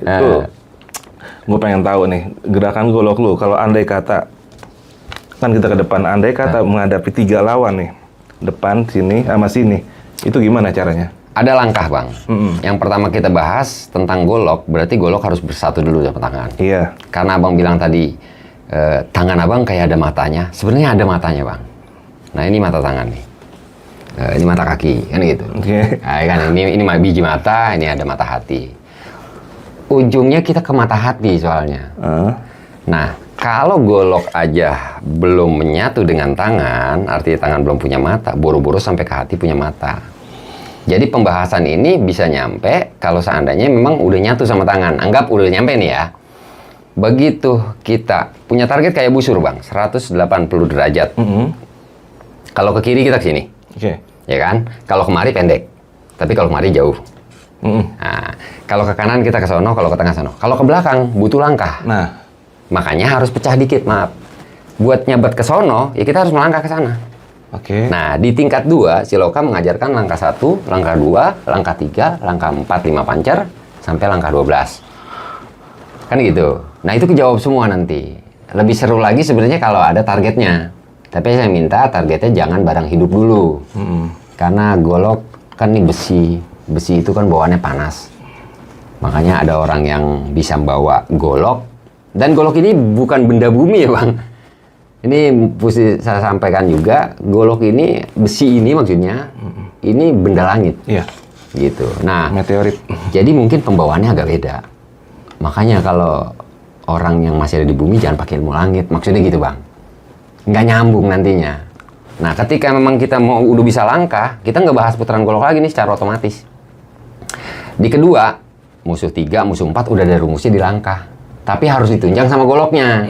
Gue pengen tahu nih, gerakan golok lu, kalau andai kata, kan kita ke depan, andai kata menghadapi 3 lawan nih, depan, sini, sama sini, itu gimana caranya? Ada langkah, Bang. Yang pertama kita bahas tentang golok, berarti golok harus bersatu dulu sama tangan. Iya. Karena Abang bilang tadi, tangan Abang kayak ada matanya. Sebenarnya ada matanya, Bang. Nah, ini mata tangan nih. Ini mata kaki, kan gitu. Oke. Nah, kan ini biji mata, ini ada mata hati. Ujungnya kita ke mata hati soalnya. Nah, kalau golok aja belum menyatu dengan tangan, artinya tangan belum punya mata, buru-buru sampai ke hati punya mata. Jadi pembahasan ini bisa nyampe kalau seandainya memang udah nyatu sama tangan. Anggap udah nyampe nih ya. Begitu kita punya target kayak busur, Bang, 180 derajat. Kalau ke kiri kita ke sini. Oke. Ya kan? Kalau kemari pendek. Tapi kalau kemari jauh. Nah, kalau ke kanan kita ke sono, kalau ke tengah sono. Kalau ke belakang butuh langkah. Nah, Makanya harus pecah dikit, maaf. Buat nyebat ke sono, ya kita harus melangkah ke sana. oke. Nah, di tingkat 2, Siloka mengajarkan langkah 1, langkah 2, langkah 3, langkah 4, 5 pancer, sampai langkah 12. Kan gitu. Nah, itu kejawab semua nanti. Lebih seru lagi sebenarnya kalau ada targetnya. Tapi saya minta targetnya jangan barang hidup dulu. Karena golok kan ini besi. Besi itu kan bawaannya panas. Makanya ada orang yang bisa membawa golok. Dan golok ini bukan benda bumi ya, Bang. Ini mesti saya sampaikan juga, golok ini, besi ini maksudnya, ini benda langit. Iya. Gitu. Nah, Meteorit. jadi mungkin pembawaannya agak beda. Makanya kalau orang yang masih ada di bumi jangan pakai ilmu langit. Maksudnya gitu, Bang. Nggak nyambung nantinya. Nah, ketika memang kita mau udah bisa langkah, kita nggak bahas putaran golok lagi nih secara otomatis. Di kedua, musuh 3, musuh 4 udah ada rumusnya di langkah. Tapi harus ditunjang sama goloknya.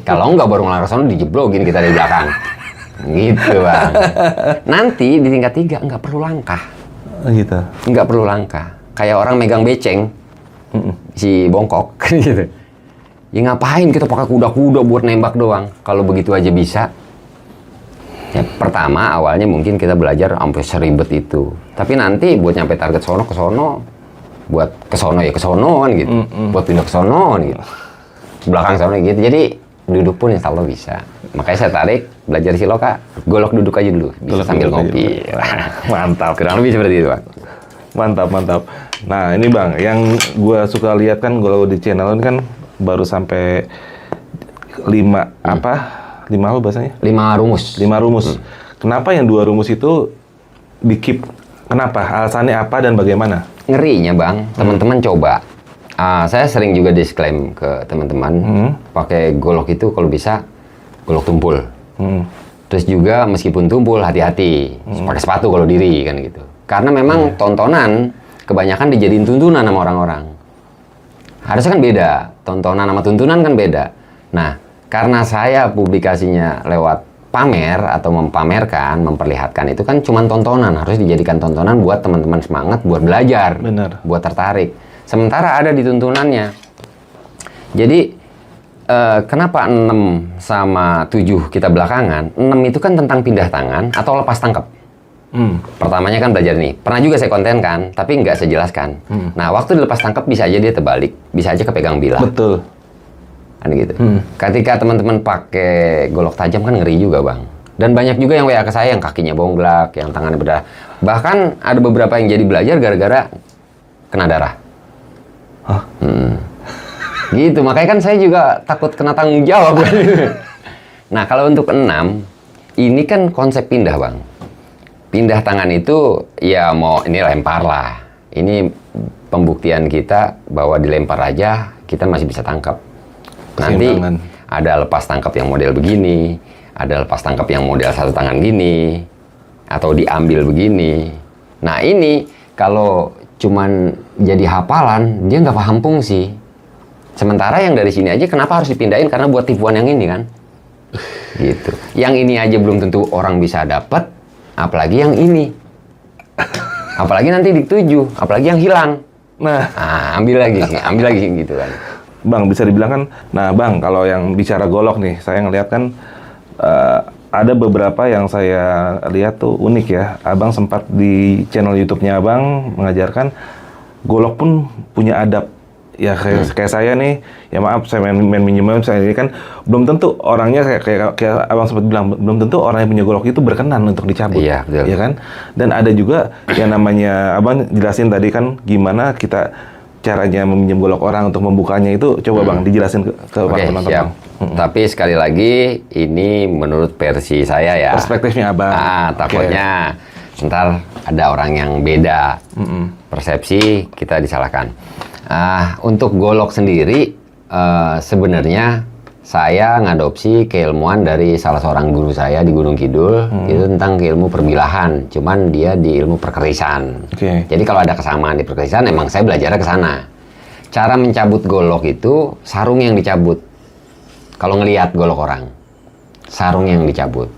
Kalau nggak baru ngelangkah sono dijeblokin kita dari belakang. Gitu, Bang. Nanti di tingkat 3 nggak perlu langkah. Gitu. Nggak perlu langkah. Kayak orang megang beceng, si bongkok, gitu. Ya ngapain kita pakai kuda-kuda buat nembak doang. Kalau begitu aja bisa. Ya, pertama awalnya mungkin kita belajar sampai seribet itu. Tapi nanti buat nyampe target sono ke sono, buat ke sono ya ke sono kan gitu. Buat pindah ke sono kan gitu. Belakang sono gitu. Jadi duduk pun insya Allah bisa. Makanya saya tarik belajar Siloka, golok duduk aja dulu. Bisa Golok sambil duduk aja ngopi. Mantap. Kurang lebih seperti itu, Bang. Mantap, mantap. Nah, ini Bang, yang gue suka lihat kan kalau di channel ini kan baru sampai 5 apa? 5 apa bahasanya? 5 rumus. 5 rumus. Kenapa yang 2 rumus itu di-keep? Kenapa? Alasannya apa dan bagaimana? Ngerinya, Bang, teman-teman coba. Saya sering juga disclaim ke teman-teman, pakai golok itu kalau bisa golok tumpul. Terus juga meskipun tumpul hati-hati, pakai sepatu kalau diri kan gitu. Karena memang tontonan kebanyakan dijadiin tuntunan sama orang-orang. Harusnya kan beda, tontonan sama tuntunan kan beda. Nah, karena saya publikasinya lewat pamer atau mempamerkan, memperlihatkan itu kan cuma tontonan, harus dijadikan tontonan buat teman-teman semangat, buat belajar, Benar. buat tertarik. Sementara ada di tuntunannya. Jadi, kenapa 6 sama 7 kita belakangan? 6 itu kan tentang pindah tangan atau lepas tangkap. Pertamanya kan belajar nih. Pernah juga saya kontenkan, tapi nggak saya jelaskan. Nah, waktu dilepas tangkap bisa aja dia terbalik, bisa aja kepegang bilah. Betul. Kan gitu. Ketika teman-teman pakai golok tajam kan ngeri juga, Bang. Dan banyak juga yang WA ke saya yang kakinya bonglak, yang tangannya berdarah. Bahkan ada beberapa yang jadi belajar gara-gara kena darah. Hah? Gitu, makanya kan saya juga takut kena tanggung jawab. Nah, kalau untuk 6, ini kan konsep pindah, Bang. Pindah tangan itu, ya mau ini lempar lah. Ini pembuktian kita bahwa dilempar aja, kita masih bisa tangkap. Nanti Keseimbangan. ada lepas tangkap yang model begini, ada lepas tangkap yang model satu tangan gini, atau diambil begini. Nah ini kalau cuman jadi hafalan, dia nggak paham fungsi. Sementara yang dari sini aja kenapa harus dipindahin? Karena buat tipuan yang ini kan. Gitu. Yang ini aja belum tentu orang bisa dapat, apalagi yang ini. Apalagi nanti dituju, apalagi yang hilang. Nah, Ambil lagi gitu kan. Bang, bisa dibilang kan, nah Bang, kalau yang bicara golok nih, saya ngeliat kan ada beberapa yang saya lihat tuh unik ya. Abang sempat di channel YouTube-nya Abang mengajarkan golok pun punya adab. Ya kayak saya nih, ya maaf saya main minjem saya ini kan belum tentu orangnya kayak Abang sempat bilang belum tentu orang yang punya golok itu berkenan untuk dicabut. Iya, betul. Ya kan? Dan ada juga yang namanya Abang jelasin tadi kan gimana kita caranya meminjam golok orang untuk membukanya itu coba Bang dijelasin ke Oke, teman-teman. siap. Tapi sekali lagi ini menurut versi saya ya. Perspektifnya Abang. Takutnya ntar ada orang yang beda persepsi, kita disalahkan. Untuk golok sendiri sebenarnya saya ngadopsi keilmuan dari salah seorang guru saya di Gunung Kidul. Itu tentang ilmu perbilahan, cuman dia di ilmu perkerisan. Jadi kalau ada kesamaan di perkerisan, emang saya belajarnya ke sana. Cara mencabut golok itu sarung yang dicabut. Kalau ngelihat golok orang, sarung yang dicabut.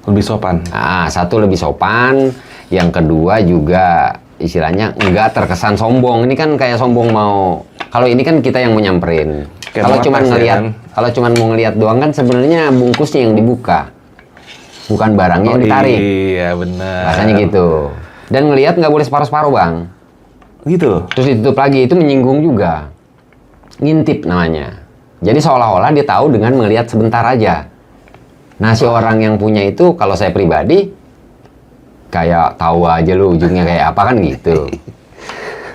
Lebih sopan. Satu lebih sopan, yang kedua juga istilahnya nggak terkesan sombong. Ini kan kayak sombong mau. Kalau ini kan kita yang mau nyamperin. Kalau cuman ngelihat, kalau cuman mau ngelihat doang kan sebenarnya bungkusnya yang dibuka, bukan barangnya yang ditarik. Iya benar. Rasanya gitu. Dan ngelihat nggak boleh separuh-separuh Bang. Gitu. Terus ditutup lagi, itu menyinggung juga. Ngintip namanya. Jadi seolah-olah dia tahu dengan melihat sebentar aja. Nah si orang yang punya itu, kalau saya pribadi, kayak tahu aja lu ujungnya kayak apa kan gitu.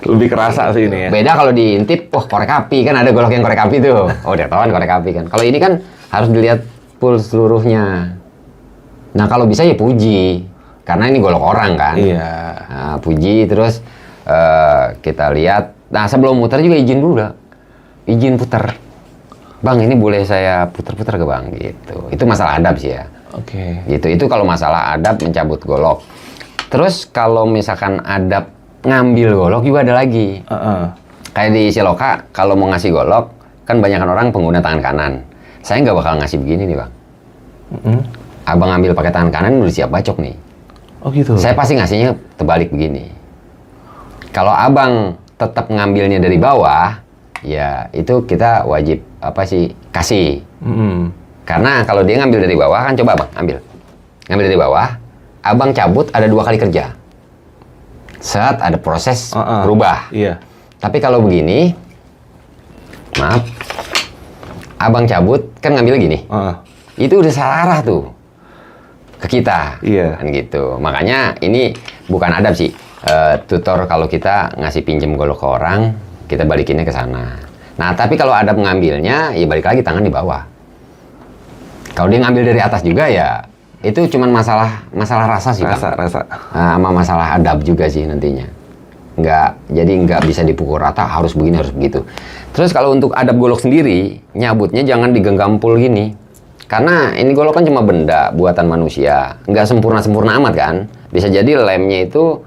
Lebih kerasa sih ini ya. Beda kalau diintip, korek api kan ada golok yang korek api tuh. Udah tahu kan korek api kan. Kalau ini kan harus dilihat full seluruhnya. Nah kalau bisa ya puji, karena ini golok orang kan. Iya. Nah, puji terus kita lihat. Nah sebelum muter juga izin dulu dah. Izin puter. Bang ini boleh saya puter-puter ke Bang gitu. Itu masalah adab sih ya. Oke. Gitu. Itu kalau masalah adab mencabut golok. Terus kalau misalkan adab ngambil golok juga ada lagi. Kayak di Siloka, kalau mau ngasih golok, kan banyak orang pengguna tangan kanan. Saya nggak bakal ngasih begini nih Bang. Abang ngambil pakai tangan kanan udah siap bacok nih. Oh gitu. Saya pasti ngasihnya terbalik begini. Kalau abang tetap ngambilnya dari bawah, ya itu kita wajib kasih. Karena kalau dia ngambil dari bawah kan coba Bang ngambil dari bawah, abang cabut ada 2 kali kerja. Saat ada proses berubah. Iya. Tapi kalau begini, maaf, abang cabut kan ngambil gini, itu udah salah arah tuh ke kita. Iya. Kan gitu. Makanya ini bukan adab sih. Tutor kalau kita ngasih pinjem golok ke orang, kita balikinnya ke sana. Nah, tapi kalau adab ngambilnya, ya balik lagi tangan di bawah. Kalau dia ngambil dari atas juga ya, itu cuman masalah rasa sih, Bang. Rasa. Sama masalah adab juga sih nantinya. Jadi nggak bisa dipukul rata, harus begini, harus begitu. Terus kalau untuk adab golok sendiri, nyabutnya jangan digenggampul gini. Karena ini golok kan cuma benda buatan manusia, nggak sempurna-sempurna amat kan. Bisa jadi lemnya itu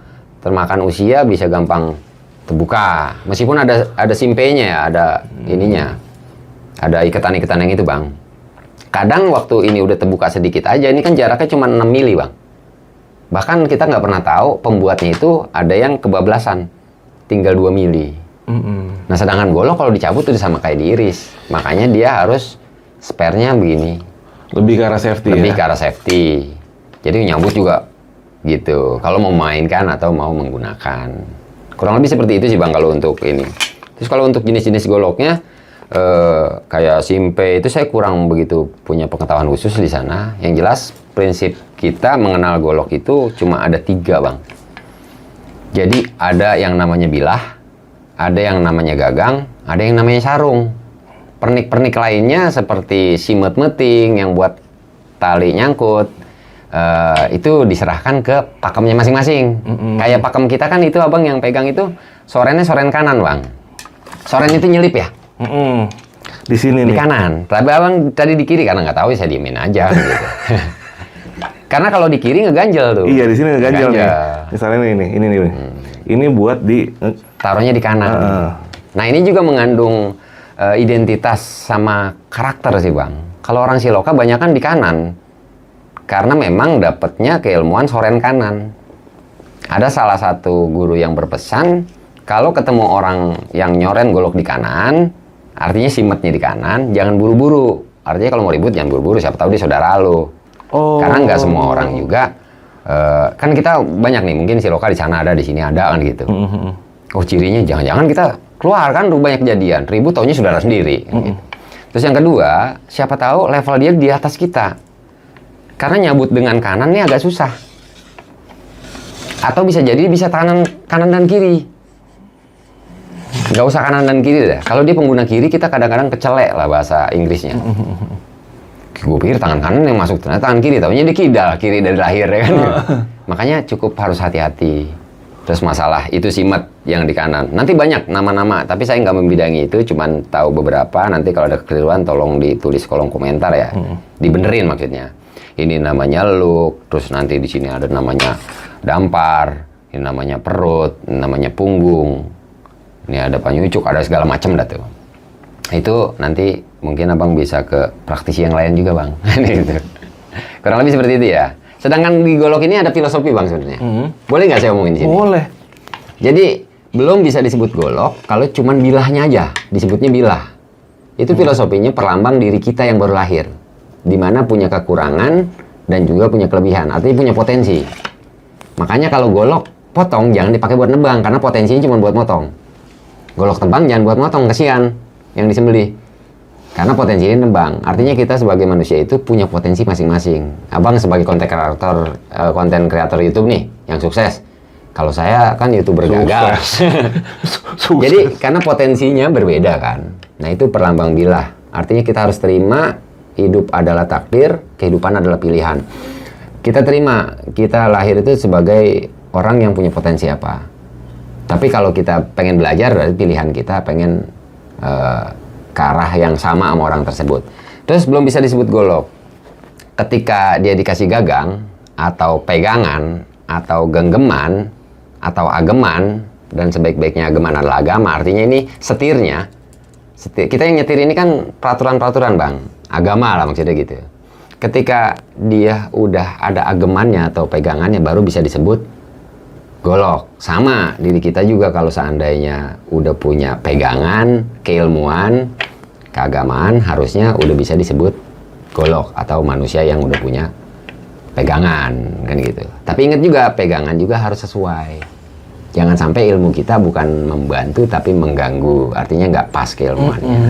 termakan usia, bisa gampang terbuka. Meskipun ada simpenya ya, ada ininya, ada ikatan-ikatan yang itu Bang. Kadang waktu ini udah terbuka sedikit aja, ini kan jaraknya cuma 6 mili Bang. Bahkan kita nggak pernah tahu pembuatnya itu ada yang kebablasan, tinggal 2 mili. Nah sedangkan golok kalau dicabut udah sama kayak diiris, makanya dia harus spare-nya begini. Lebih ke arah safety. Lebih ke arah safety. Jadi nyabut juga gitu. Kalau mau mainkan atau mau menggunakan, kurang lebih seperti itu sih Bang kalau untuk ini. Terus kalau untuk jenis-jenis goloknya, kayak simpe itu saya kurang begitu punya pengetahuan khusus di sana. Yang jelas prinsip kita mengenal golok itu cuma ada 3 Bang. Jadi ada yang namanya bilah, ada yang namanya gagang, ada yang namanya sarung. Pernik-pernik lainnya seperti simet-meting yang buat tali nyangkut, itu diserahkan ke pakemnya masing-masing. Kayak pakem kita kan itu abang yang pegang itu sorennya soren kanan Bang. Soren itu nyelip ya? Di sini Di nih. kanan. Tapi abang tadi di kiri karena nggak tahu saya diemin aja gitu. Karena kalau di kiri ngeganjel tuh. Iya, di sini ngeganjel nih. Misalnya ini nih. Ini buat di Taruhnya di kanan. Nah, ini juga mengandung identitas sama karakter sih, Bang. Kalau orang Siloka banyak kan di kanan. Karena memang dapatnya keilmuan soren kanan. Ada salah satu guru yang berpesan, kalau ketemu orang yang nyoren golok di kanan, artinya simetnya di kanan, jangan buru-buru. Artinya kalau mau ribut jangan buru-buru, siapa tahu dia saudara lo. Karena nggak semua orang juga, kan kita banyak nih, mungkin Siloka di sana ada, di sini ada kan gitu. Oh, cirinya jangan-jangan kita keluar kan banyak kejadian, ribut taunya saudara sendiri. Gitu. Terus yang kedua, siapa tahu level dia di atas kita. Karena nyabut dengan kanan nih agak susah. Atau bisa jadi bisa kanan dan kiri. Nggak usah kanan dan kiri deh. Kalau dia pengguna kiri, kita kadang-kadang kecelek lah bahasa Inggrisnya. Gue pikir tangan kanan yang masuk, ternyata tangan kiri. Taunya dia kidal, kiri dari lahir ya kan. Makanya cukup harus hati-hati. Terus masalah itu simet yang di kanan. Nanti banyak nama-nama, tapi saya nggak membidangi itu, cuman tahu beberapa. Nanti kalau ada kekeliruan tolong ditulis kolom komentar ya. Dibenerin maksudnya. Ini namanya luk, terus nanti di sini ada namanya dampar, ini namanya perut, ini namanya punggung. Ini ada panyucuk, ada segala macam dah tuh. Itu nanti mungkin abang bisa ke praktisi yang lain juga, Bang. Gitu. Kurang lebih seperti itu ya. Sedangkan di golok ini ada filosofi, Bang, sebenarnya. Boleh nggak saya omongin di sini? Boleh. Jadi belum bisa disebut golok kalau cuman bilahnya aja, disebutnya bilah. Itu filosofinya perlambang diri kita yang baru lahir, di mana punya kekurangan dan juga punya kelebihan, artinya punya potensi. Makanya kalau golok potong jangan dipakai buat nebang, karena potensinya cuma buat motong. Golok tebang jangan buat motong, kasihan yang disembelih. Karena potensinya nembang. Artinya kita sebagai manusia itu punya potensi masing-masing. Abang sebagai konten kreator YouTube nih yang sukses. Kalau saya kan YouTuber gagal. Jadi karena potensinya berbeda kan. Nah, itu perlambang bilah. Artinya kita harus terima hidup adalah takdir, kehidupan adalah pilihan. Kita terima kita lahir itu sebagai orang yang punya potensi apa. Tapi kalau kita pengen belajar, berarti pilihan kita pengen ke arah yang sama orang tersebut. Terus belum bisa disebut golok. Ketika dia dikasih gagang, atau pegangan, atau genggaman, atau ageman, dan sebaik-baiknya ageman adalah agama, artinya ini setirnya. Kita yang nyetir ini kan peraturan-peraturan, Bang. Agama lah maksudnya gitu. Ketika dia udah ada agemannya atau pegangannya, baru bisa disebut golok. Sama diri kita juga, kalau seandainya udah punya pegangan, keilmuan, keagamaan, harusnya udah bisa disebut golok atau manusia yang udah punya pegangan, kan gitu. Tapi ingat juga, pegangan juga harus sesuai. Jangan sampai ilmu kita bukan membantu tapi mengganggu, artinya nggak pas keilmuannya.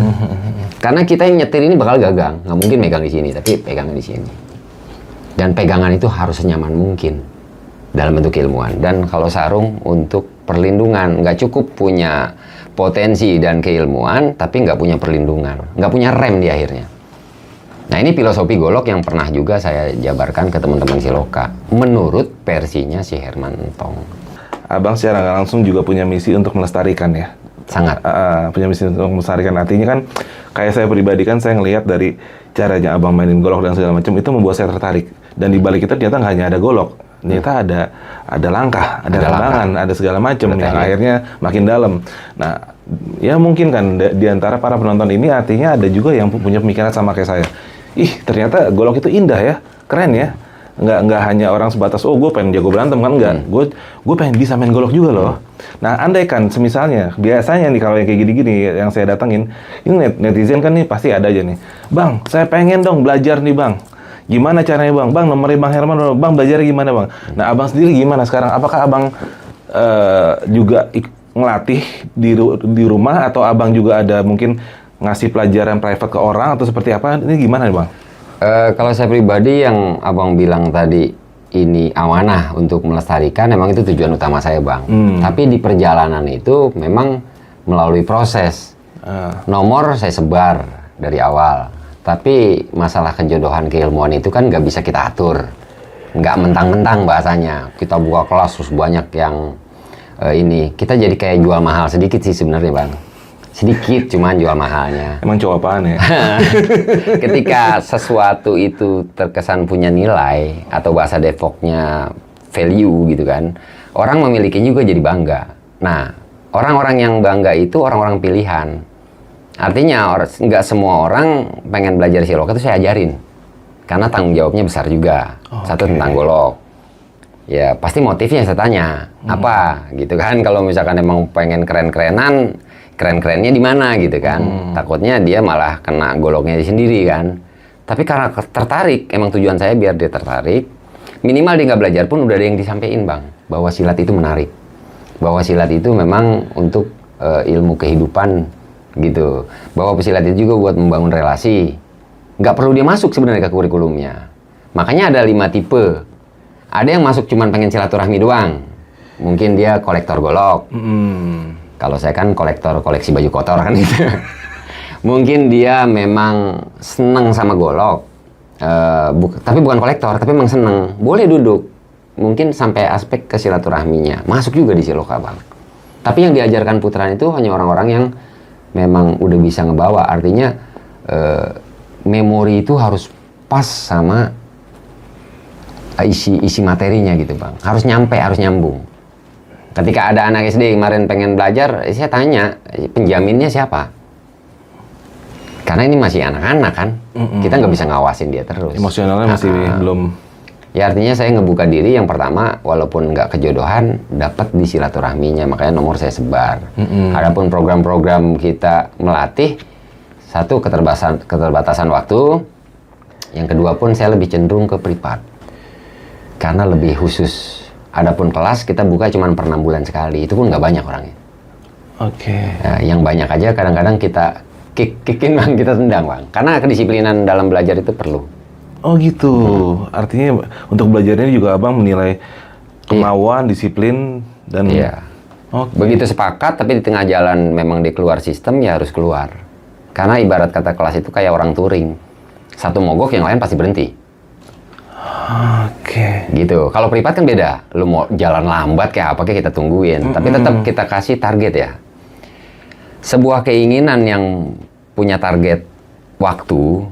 Karena kita yang nyetir ini bakal gagang, nggak mungkin megang di sini, tapi pegangan di sini. Dan pegangan itu harus senyaman mungkin dalam bentuk keilmuan. Dan kalau sarung untuk perlindungan, nggak cukup punya potensi dan keilmuan, tapi nggak punya perlindungan, nggak punya rem di akhirnya. Nah, ini filosofi golok yang pernah juga saya jabarkan ke teman-teman Siloka, menurut versinya si Herman Entong. Abang secara nggak langsung juga punya misi untuk melestarikan ya. Sangat. Punya misi untuk melestarikan. Artinya kan, kayak saya pribadi kan, saya ngelihat dari caranya abang mainin golok dan segala macam, itu membuat saya tertarik. Dan di balik itu ternyata nggak hanya ada golok, ternyata ada langkah, ada lambangan, ada segala macam yang akhirnya makin dalam. Nah, ya mungkin kan di antara para penonton ini artinya ada juga yang punya pemikiran sama kayak saya. Ih, ternyata golok itu indah ya, keren ya. Nggak hanya orang sebatas, oh gue pengen jago berantem, kan enggak. Gue pengen bisa main golok juga loh. Nah, andai kan semisalnya, biasanya nih kalau yang kayak gini-gini yang saya datengin, ini netizen kan nih pasti ada aja nih, Bang, saya pengen dong belajar nih, Bang. Gimana caranya, Bang? Bang, nomornya Bang Herman, Bang belajar gimana, Bang? Nah, abang sendiri gimana sekarang? Apakah abang juga ngelatih di rumah, atau abang juga ada mungkin ngasih pelajaran private ke orang, atau seperti apa? Ini gimana nih, Bang? Kalau saya pribadi, yang abang bilang tadi, ini amanah untuk melestarikan, memang itu tujuan utama saya, Bang. Tapi di perjalanan itu memang melalui proses. Nomor saya sebar dari awal. Tapi masalah kejodohan keilmuan itu kan nggak bisa kita atur. Nggak mentang-mentang bahasanya. Kita buka kelas terus banyak yang ini. Kita jadi kayak jual mahal sedikit sih sebenarnya, Bang. Sedikit, cuman jual mahalnya. Emang cowok apaan ya? Ketika sesuatu itu terkesan punya nilai atau bahasa Depoknya value gitu kan, orang memilikinya juga jadi bangga. Nah, orang-orang yang bangga itu orang-orang pilihan. Artinya nggak semua orang pengen belajar siloka itu saya ajarin, karena tanggung jawabnya besar juga. Satu tentang golok. Ya pasti motifnya saya tanya apa gitu kan. Kalau misalkan emang pengen keren-kerennya di mana gitu kan. Takutnya dia malah kena goloknya sendiri kan. Tapi karena tertarik, emang tujuan saya biar dia tertarik. Minimal dia nggak belajar pun udah ada yang disampaikan bang, bahwa silat itu menarik, bahwa silat itu memang untuk ilmu kehidupan gitu, bahwa pesilat itu juga buat membangun relasi. Nggak perlu dia masuk sebenarnya ke kurikulumnya. Makanya ada 5 tipe. Ada yang masuk cuman pengen silaturahmi doang, mungkin dia kolektor golok. Kalau saya kan koleksi baju kotor kan gitu. Mungkin dia memang seneng sama golok, tapi bukan kolektor, tapi memang seneng. Boleh duduk, mungkin sampai aspek kesilaturahminya masuk juga di siloka bang. Tapi yang diajarkan putaran itu hanya orang-orang yang memang udah bisa ngebawa. Artinya memori itu harus pas sama isi materinya gitu bang. Harus nyampe, harus nyambung. Ketika ada anak SD kemarin pengen belajar, saya tanya, penjaminnya siapa? Karena ini masih anak-anak kan, kita nggak bisa ngawasin dia terus. Emosionalnya masih belum. Ya artinya saya ngebuka diri yang pertama, walaupun nggak kejodohan, dapat di silaturahminya, makanya nomor saya sebar. Adapun program-program kita melatih, satu keterbatasan waktu, yang kedua pun saya lebih cenderung ke privat, karena lebih khusus. Adapun kelas kita buka cuma per 6 bulan sekali, itu pun nggak banyak orangnya. Oke. Nah, yang banyak aja kadang-kadang kita kickin bang, kita tendang bang, karena kedisiplinan dalam belajar itu perlu. Oh gitu. Artinya untuk belajarnya juga abang menilai kemauan, disiplin dan. Iya. Oke. Begitu sepakat, tapi di tengah jalan memang dia keluar sistem, ya harus keluar. Karena ibarat kata kelas itu kayak orang touring, satu mogok yang lain pasti berhenti. Oke. Gitu. Kalau privat kan beda. Lu mau jalan lambat kayak apa kayak kita tungguin. Tapi tetap kita kasih target ya. Sebuah keinginan yang punya target waktu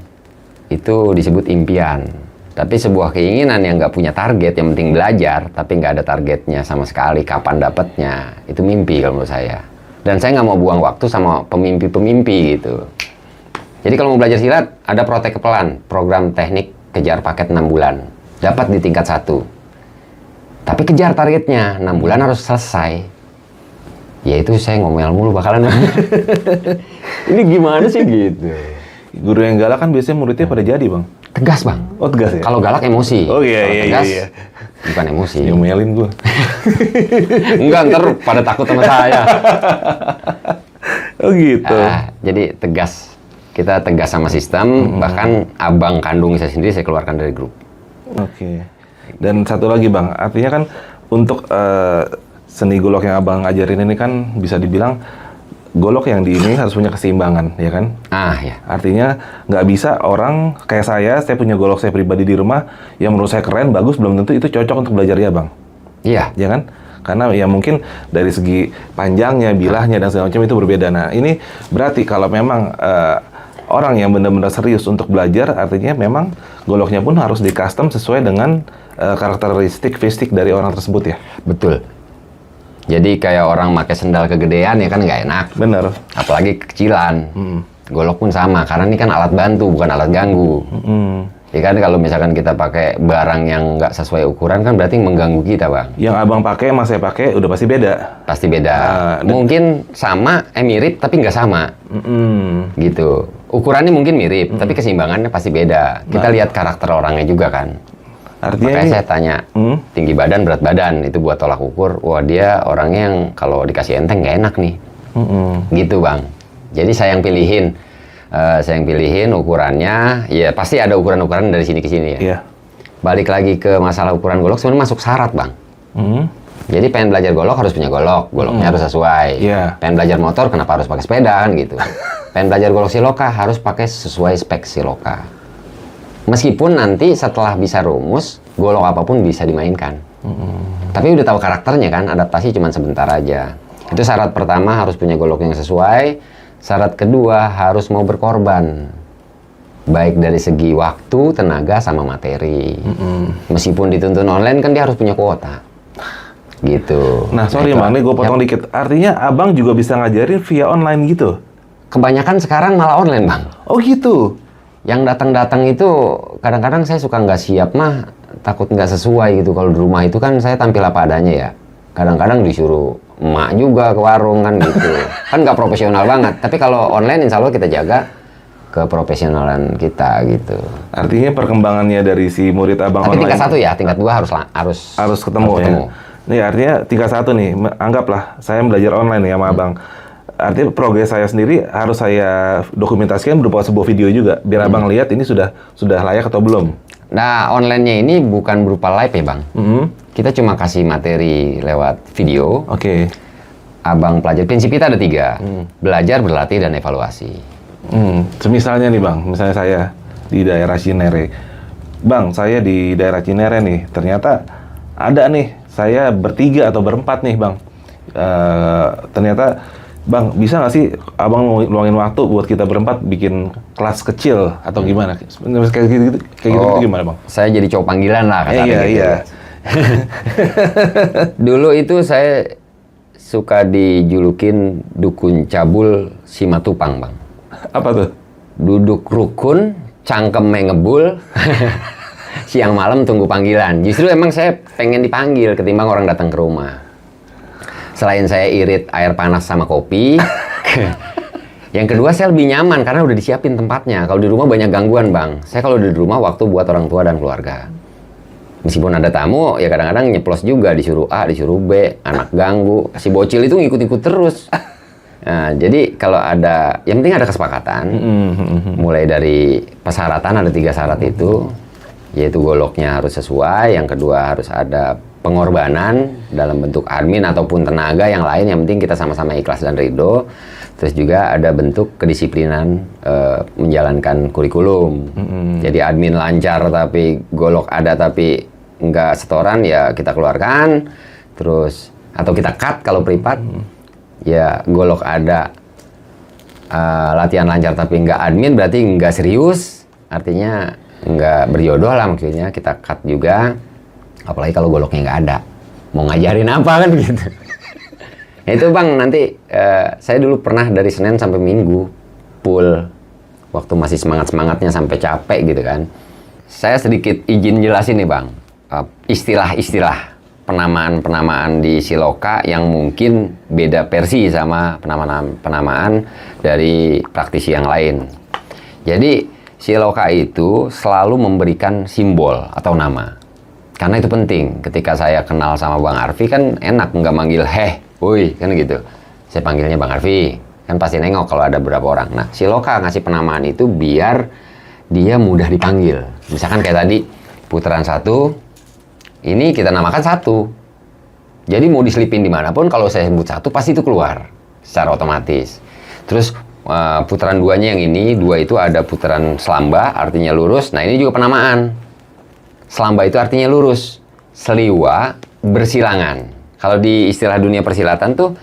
itu disebut impian. Tapi sebuah keinginan yang nggak punya target, yang penting belajar, tapi nggak ada targetnya sama sekali, kapan dapatnya, itu mimpi kalau menurut saya. Dan saya nggak mau buang waktu sama pemimpi-pemimpi gitu. Jadi kalau mau belajar silat, ada Protek Kepelan, program teknik kejar paket 6 bulan. Dapat di tingkat 1. Tapi kejar targetnya, 6 bulan harus selesai. Ya itu saya ngomel mulu bakalan. Ini gimana sih gitu. Guru yang galak kan biasanya muridnya pada jadi bang. Tegas bang. Oh tegas ya? Kalau galak emosi. Oh iya Kalau iya tegas, iya. bukan emosi. Nyomelin gua. Enggak, ntar pada takut sama saya. Oh gitu. Jadi tegas. Kita tegas sama sistem, bahkan abang kandung saya sendiri saya keluarkan dari grup. Oke. Dan satu lagi bang, artinya kan untuk seni golok yang abang ajarin ini kan bisa dibilang golok yang di ini harus punya keseimbangan, ya kan? Ya. Artinya nggak bisa orang kayak saya punya golok saya pribadi di rumah yang menurut saya keren, bagus, belum tentu itu cocok untuk belajar ya bang. Iya. Ya kan? Karena ya mungkin dari segi panjangnya, bilahnya dan segala macam itu berbeda. Nah ini berarti kalau memang orang yang benar-benar serius untuk belajar, artinya memang goloknya pun harus di custom sesuai dengan karakteristik fisik dari orang tersebut ya. Betul. Jadi kayak orang pakai sendal kegedean ya kan nggak enak. Bener. Apalagi kekecilan. Golok pun sama, karena ini kan alat bantu bukan alat ganggu. Ya kan kalau misalkan kita pakai barang yang nggak sesuai ukuran kan berarti mengganggu kita bang. Yang abang pakai, mas saya pakai udah pasti beda. Pasti beda. Mungkin sama, mirip tapi nggak sama. Gitu. Ukurannya mungkin mirip, tapi keseimbangannya pasti beda. Kita lihat karakter orangnya juga kan. Artinya makanya saya tanya, tinggi badan, berat badan, itu buat tolak ukur. Wah dia orangnya yang kalau dikasih enteng nggak enak nih. Gitu bang. Jadi saya yang pilihin ukurannya. Ya pasti ada ukuran-ukuran dari sini ke sini ya. Iya. Balik lagi ke masalah ukuran golok, sebenarnya masuk syarat bang. Jadi pengen belajar golok harus punya goloknya harus sesuai. Pengen belajar motor kenapa harus pakai sepeda kan gitu. Pengen belajar golok siloka harus pakai sesuai spek siloka. Meskipun nanti setelah bisa rumus, golok apapun bisa dimainkan. Tapi udah tahu karakternya kan, adaptasi cuma sebentar aja. Itu syarat pertama, harus punya golok yang sesuai. Syarat kedua harus mau berkorban. Baik dari segi waktu, tenaga, sama materi. Meskipun dituntun online kan dia harus punya kuota. Gitu. Nah, sorry itu- Bang, nih gue potong dikit. Artinya Abang juga bisa ngajarin via online gitu? Kebanyakan sekarang malah online, Bang. Oh gitu? Yang datang-datang itu kadang-kadang saya suka nggak siap mah, takut nggak sesuai gitu. Kalau di rumah itu kan saya tampil apa adanya ya. Kadang-kadang disuruh emak juga ke warung kan gitu. Kan nggak profesional banget. Tapi kalau online insya Allah kita jaga keprofesionalan kita gitu. Artinya perkembangannya dari si murid Abang Tapi online tingkat 1 ya, tingkat 2 harus ketemu ya? Nih artinya tingkat 1 nih, anggaplah saya belajar online nih sama Abang. Artinya progres saya sendiri harus saya dokumentasikan berupa sebuah video juga, biar Abang lihat ini sudah layak atau belum. Nah, online-nya ini bukan berupa live ya, Bang. Kita cuma kasih materi lewat video. Oke. Abang pelajari, prinsip kita ada 3. Belajar, berlatih, dan evaluasi. Semisalnya nih Bang, misalnya saya di daerah Cinere. Bang, saya di daerah Cinere nih, ternyata ada nih, saya bertiga atau berempat nih Bang. Ternyata, Bang, bisa nggak sih Abang luangin waktu buat kita berempat bikin kelas kecil atau gimana? Kayak gitu itu gimana Bang? Saya jadi cowok panggilan lah, kata Iya, gitu. iya. Dulu itu saya suka dijulukin dukun cabul Simatupang, Bang. Apa tuh? Duduk rukun, cangkeme ngebul, siang malam tunggu panggilan. Justru emang saya pengen dipanggil ketimbang orang datang ke rumah. Selain saya irit air panas sama kopi, yang kedua saya lebih nyaman karena udah disiapin tempatnya. Kalau di rumah banyak gangguan, Bang. Saya kalau di rumah waktu buat orang tua dan keluarga. Meskipun ada tamu, ya kadang-kadang nyeplos juga, disuruh A, disuruh B, anak ganggu. Si bocil itu ngikut-ikut terus. Nah, jadi kalau ada, yang penting ada kesepakatan. Mulai dari persyaratan, ada 3 syarat itu, yaitu goloknya harus sesuai, yang kedua harus ada pengorbanan dalam bentuk admin ataupun tenaga yang lain, yang penting kita sama-sama ikhlas dan ridho. Terus juga ada bentuk kedisiplinan menjalankan kurikulum. Jadi admin lancar tapi golok ada tapi nggak setoran, ya kita keluarkan. Terus atau kita cut kalau privat. Ya golok ada latihan lancar tapi nggak admin, berarti nggak serius, artinya nggak berjodoh lah, maksudnya kita cut juga. Apalagi kalau goloknya nggak ada, mau ngajarin apa kan gitu. Ya itu Bang, nanti saya dulu pernah dari Senin sampai Minggu full, waktu masih semangat-semangatnya sampai capek gitu kan. Saya sedikit izin jelasin nih Bang, istilah-istilah penamaan-penamaan di Siloka yang mungkin beda versi sama penamaan dari praktisi yang lain. Jadi Siloka itu selalu memberikan simbol atau nama. Karena itu penting. Ketika saya kenal sama Bang Arfi kan enak nggak manggil heh, woi, kan gitu. Saya panggilnya Bang Arfi. Kan pasti nengok kalau ada beberapa orang. Nah, Siloka ngasih penamaan itu biar dia mudah dipanggil. Misalkan kayak tadi, putaran 1, ini kita namakan 1. Jadi mau diselipin dimanapun, kalau saya sebut 1 pasti itu keluar secara otomatis. Terus putaran 2-nya yang ini, 2 itu ada putaran selamba, artinya lurus. Nah ini juga penamaan. Selamba itu artinya lurus. Seliwa bersilangan. Kalau di istilah dunia persilatan tuh,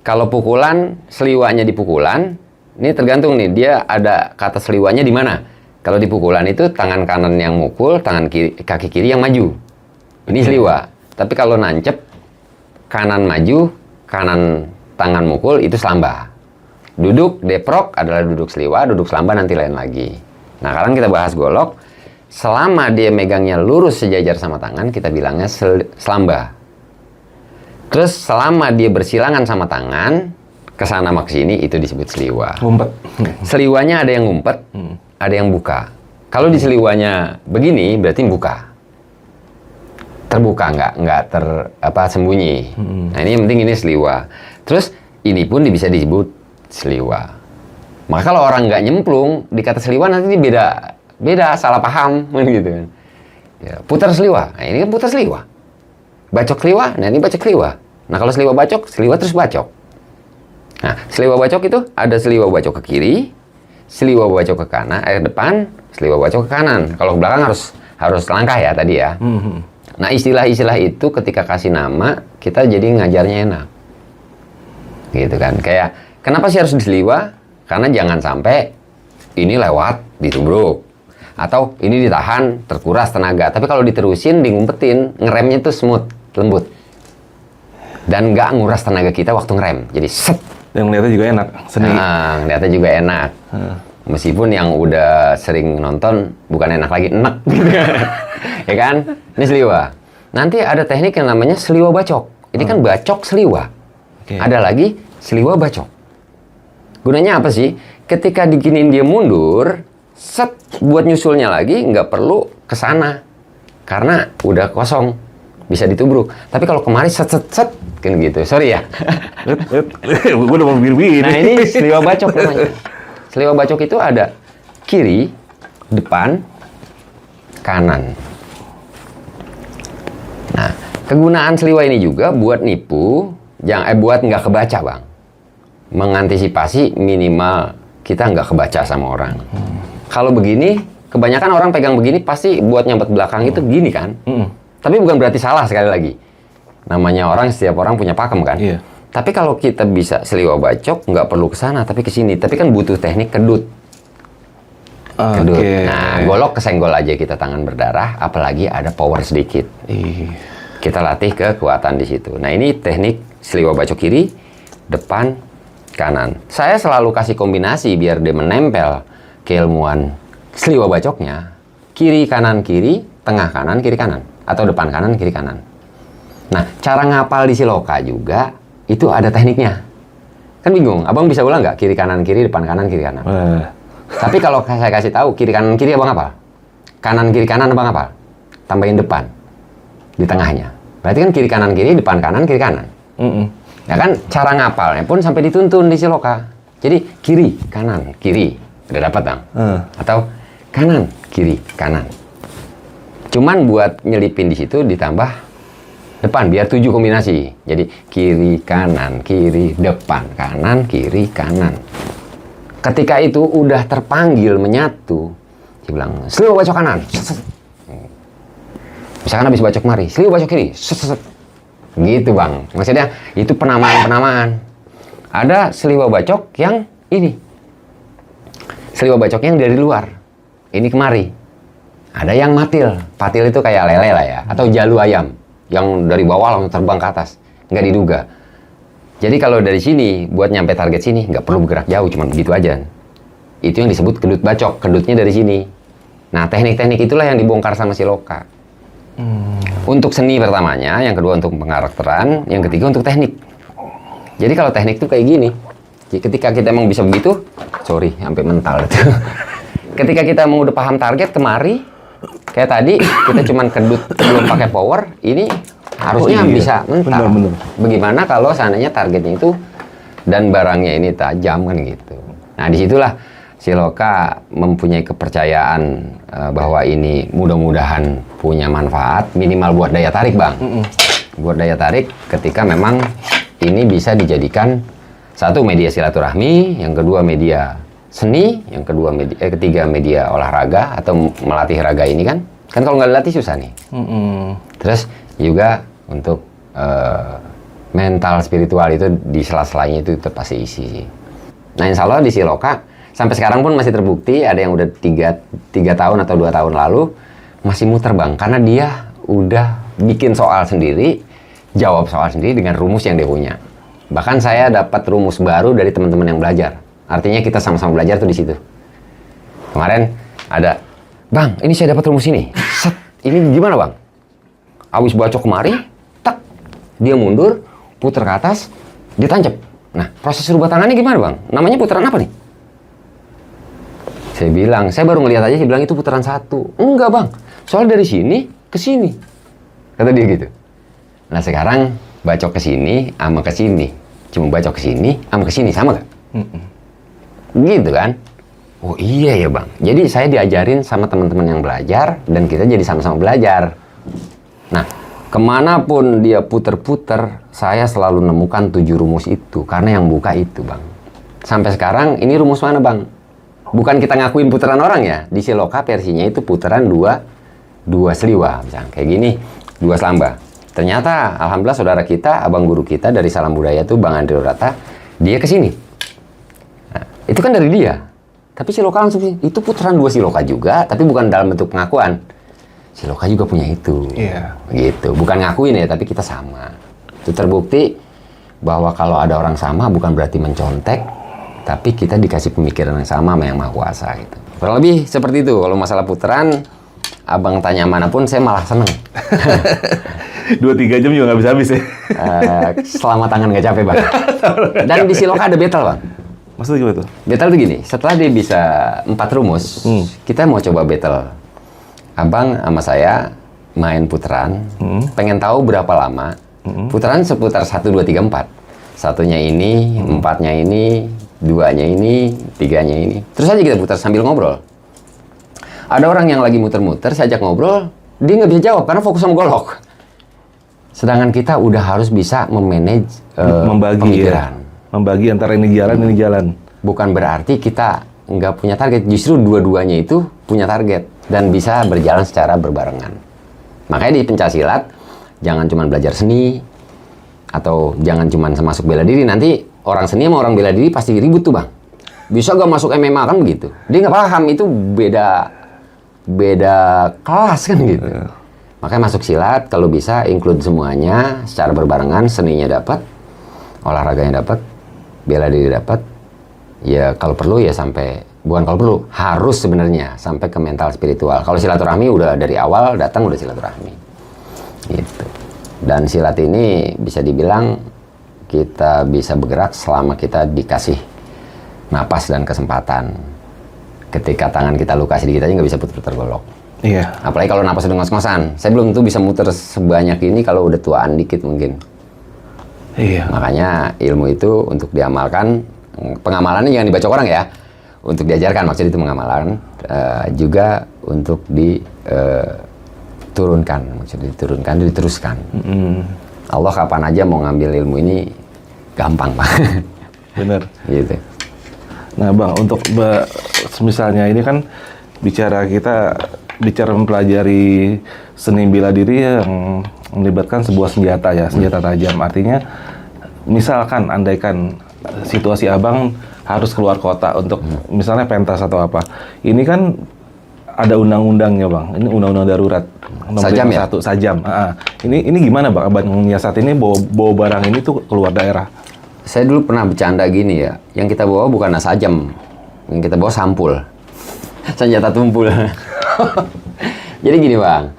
kalau pukulan, seliwanya di pukulan, ini tergantung nih, dia ada kata seliwanya di mana. Kalau di pukulan itu tangan kanan yang mukul, kaki kiri yang maju. Ini seliwa. Tapi kalau nancep, kanan maju, kanan tangan mukul, itu selamba. Duduk, deprok adalah duduk seliwa, duduk selamba nanti lain lagi. Nah, sekarang kita bahas golok. Selama dia megangnya lurus sejajar sama tangan, kita bilangnya selamba. Terus selama dia bersilangan sama tangan, kesana sama kesini, itu disebut seliwa. Ngumpet. Seliwanya ada yang ngumpet, ada yang buka. Kalau di seliwanya begini, berarti buka. Terbuka, nggak sembunyi. Nah ini yang penting ini seliwa. Terus ini pun bisa disebut seliwa. Maka kalau orang nggak nyemplung di kata seliwa, nanti dia beda, salah paham gitu kan. Ya, putar seliwa, nah ini kan putar seliwa. Bacok seliwa, nah ini bacok seliwa. Nah kalau seliwa bacok, seliwa terus bacok. Nah seliwa bacok itu ada seliwa bacok ke kiri, seliwa bacok ke kanan, depan, seliwa bacok ke kanan. Kalau ke belakang harus langkah ya tadi ya. Nah istilah-istilah itu ketika kasih nama, kita jadi ngajarnya enak. Gitu kan, kayak kenapa sih harus diseliwa? Karena jangan sampai ini lewat, ditubruk. Atau ini ditahan, terkuras tenaga. Tapi kalau diterusin, ngumpetin, ngeremnya tuh smooth, lembut. Dan nggak nguras tenaga kita waktu ngerem. Jadi set. Yang ngeliatnya juga enak, seni. Nah, ngeliatnya juga enak. Meskipun yang udah sering nonton, bukan enak lagi, enak. Ya kan? Ini seliwa. Nanti ada teknik yang namanya seliwa bacok. Ini kan bacok seliwa. Oke. Ada lagi seliwa bacok. Gunanya apa sih? Ketika diginiin dia mundur, set, buat nyusulnya lagi nggak perlu ke sana. Karena udah kosong, bisa ditubruk. Tapi kalau kemari set, kan gitu. Sorry ya. Gue udah mau begini. Nah ini seliwa bacok namanya. Seliwa bacok itu ada kiri, depan, kanan. Nah, kegunaan seliwa ini juga buat nipu, buat nggak kebaca, Bang. Mengantisipasi minimal kita nggak kebaca sama orang. Kalau begini, kebanyakan orang pegang begini pasti buat nyambet belakang itu gini kan. Tapi bukan berarti salah sekali lagi. Namanya setiap orang punya pakem kan. Iya. Tapi kalau kita bisa seliwa bacok, nggak perlu ke sana, tapi ke sini. Tapi kan butuh teknik kedut. Kedut. Oke. Nah, golok kesenggol aja kita tangan berdarah, apalagi ada power sedikit. Kita latih kekuatan di situ. Nah, ini teknik seliwa bacok kiri, depan, kanan. Saya selalu kasih kombinasi biar dia menempel keilmuan seliwa bacoknya. Kiri, kanan, kiri, tengah kanan, kiri kanan. Atau depan kanan, kiri kanan. Nah, cara ngapal di siloka juga, itu ada tekniknya. Kan bingung, abang bisa ulang nggak? Kiri, kanan, kiri, depan, kanan, kiri, kanan. Tapi kalau saya kasih tahu, kiri, kanan, kiri, abang hafal. Kanan, kiri, kanan, abang hafal. Tambahin depan. Di tengahnya. Berarti kan kiri, kanan, kiri, depan, kanan, kiri, kanan. Ya kan, cara ngapalnya pun sampai dituntun di siloka. Jadi, kiri, kanan, kiri. Udah dapat, Bang? Atau kanan, kiri, kanan. Cuman buat nyelipin di situ ditambah depan, biar 7 kombinasi. Jadi, kiri, kanan, kiri, depan, kanan, kiri, kanan. Ketika itu udah terpanggil menyatu, dia bilang, seliwa bacok kanan. Misalkan habis bacok mari, seliwa bacok kiri. Gitu, Bang. Maksudnya, itu penamaan-penamaan. Ada seliwa bacok yang ini. Seliwa bacok yang dari luar. Ini kemari. Ada yang matil. Patil itu kayak lele lah ya. Atau jalu ayam. Yang dari bawah langsung terbang ke atas. Nggak diduga. Jadi kalau dari sini, buat nyampe target sini, nggak perlu bergerak jauh, cuma begitu aja. Itu yang disebut kedut bacok. Kedutnya dari sini. Nah, teknik-teknik itulah yang dibongkar sama siloka. Untuk seni pertamanya, yang kedua untuk pengarakteran, yang ketiga untuk teknik. Jadi kalau teknik itu kayak gini. Ketika kita emang bisa begitu, sorry, sampai mental itu. Ketika kita mau udah paham target, kemari, kayak tadi, kita cuman kedut, belum pakai power, ini harusnya bisa mental. Bener. Bagaimana kalau seandainya targetnya itu, dan barangnya ini tajam kan gitu. Nah, disitulah siloka mempunyai kepercayaan bahwa ini mudah-mudahan punya manfaat, minimal buat daya tarik, Bang. Buat daya tarik ketika memang ini bisa dijadikan satu media silaturahmi, yang kedua media seni, yang ketiga media olahraga atau melatih raga ini kan kalau nggak dilatih susah nih. Terus juga untuk mental spiritual itu di sela-selanya itu pasti isi sih. Nah, insya Allah di siloka sampai sekarang pun masih terbukti ada yang udah 3 tahun atau 2 tahun lalu masih muter, Bang, karena dia udah bikin soal sendiri, jawab soal sendiri dengan rumus yang dia punya. Bahkan saya dapat rumus baru dari teman-teman yang belajar. Artinya kita sama-sama belajar tuh di situ. Kemarin ada, Bang, ini saya dapat rumus ini. Set, ini gimana, Bang? Abis bacok kemari, tak, dia mundur, puter ke atas, dia tancap. Nah, proses rubah tangannya gimana, Bang? Namanya putaran apa nih? Saya bilang, saya baru ngeliat aja, saya bilang itu putaran 1. Enggak, Bang. Soalnya dari sini ke sini. Kata dia gitu. Nah, sekarang bacok ke sini sama ke sini. Cuma bacok ke sini sama ke sini, sama gak? Gitu kan? Oh iya ya, Bang. Jadi saya diajarin sama teman-teman yang belajar dan kita jadi sama-sama belajar. Nah, kemanapun dia puter-puter, saya selalu nemukan 7 rumus itu karena yang buka itu, Bang. Sampai sekarang ini rumus mana, Bang? Bukan kita ngakuin putaran orang ya. Di siloka versinya itu putaran 2 seliwa, misalnya kayak gini, 2 selamba. Ternyata alhamdulillah saudara kita, abang guru kita dari Salam Budaya tuh Bang Andri Rata, dia ke sini. Nah, Itu kan dari dia. Tapi Siloka langsung, itu putaran 2 Siloka juga, tapi bukan dalam bentuk pengakuan. Siloka juga punya itu. Iya. Gitu. Bukan ngakuin ya, tapi kita sama. Itu terbukti bahwa kalau ada orang sama bukan berarti mencontek, tapi kita dikasih pemikiran yang sama sama yang Maha Kuasa gitu. Kurang lebih seperti itu. Kalau masalah putaran, abang tanya manapun saya malah seneng. 2-3 jam juga nggak bisa habis ya. Selama tangan nggak capek, Bang. Dan di Siloka ada battle, Bang. Maksudnya gimana tuh? Battle tuh gini, setelah dia bisa 4 rumus, kita mau coba battle. Abang sama saya main putaran, pengen tahu berapa lama. Putaran seputar 1, 2, 3, 4. Satunya ini, 4-nya ini, 2-nya ini, 3-nya ini. Terus aja kita putar sambil ngobrol. Ada orang yang lagi muter-muter, saya ajak ngobrol, dia nggak bisa jawab karena fokus sama golok. Sedangkan kita udah harus bisa memanage Membagi pemikiran. ya. Membagi antara ini jalan. Bukan berarti kita nggak punya target, justru dua-duanya itu punya target dan bisa berjalan secara berbarengan. Makanya di pencaksilat jangan cuma belajar seni atau jangan cuma masuk bela diri, nanti orang seni sama orang bela diri pasti ribut tuh, Bang. Bisa gak masuk MMA kan begitu? Dia nggak paham, itu beda kelas kan gitu. Makanya masuk silat kalau bisa include semuanya secara berbarengan, seninya dapat, olahraganya dapat, bela diri dapat, ya kalau perlu ya sampai, bukan kalau perlu, harus sebenarnya sampai ke mental spiritual. Kalau silaturahmi udah dari awal datang udah silaturahmi. Gitu. Dan silat ini bisa dibilang kita bisa bergerak selama kita dikasih napas dan kesempatan. Ketika tangan kita luka sedikit aja nggak bisa putar-putar golok. Iya. Apalagi kalau napas udah ngos-ngosan. Saya belum tuh bisa muter sebanyak ini kalau udah tuaan dikit mungkin. Iya. Makanya ilmu itu untuk diamalkan, pengamalannya jangan dibaca orang ya, untuk diajarkan, maksudnya itu pengamalan, juga untuk diturunkan, maksudnya diteruskan. Allah kapan aja mau ngambil ilmu ini gampang, Pak. Bener. Gitu. Nah, Bang, untuk misalnya ini kan bicara mempelajari seni bela diri yang melibatkan sebuah senjata ya, senjata tajam. Artinya, misalkan andaikan situasi Abang harus keluar kota untuk misalnya pentas atau apa. Ini kan ada undang-undangnya, Bang. Ini undang-undang darurat. Nomor Sajam ya? 51, sajam. Ini gimana, Bang? Abang menyiasat ini bawa barang ini tuh keluar daerah. Saya dulu pernah bercanda gini ya, yang kita bawa bukan sajam, yang kita bawa sampul. Senjata tumpul. Jadi gini, Bang,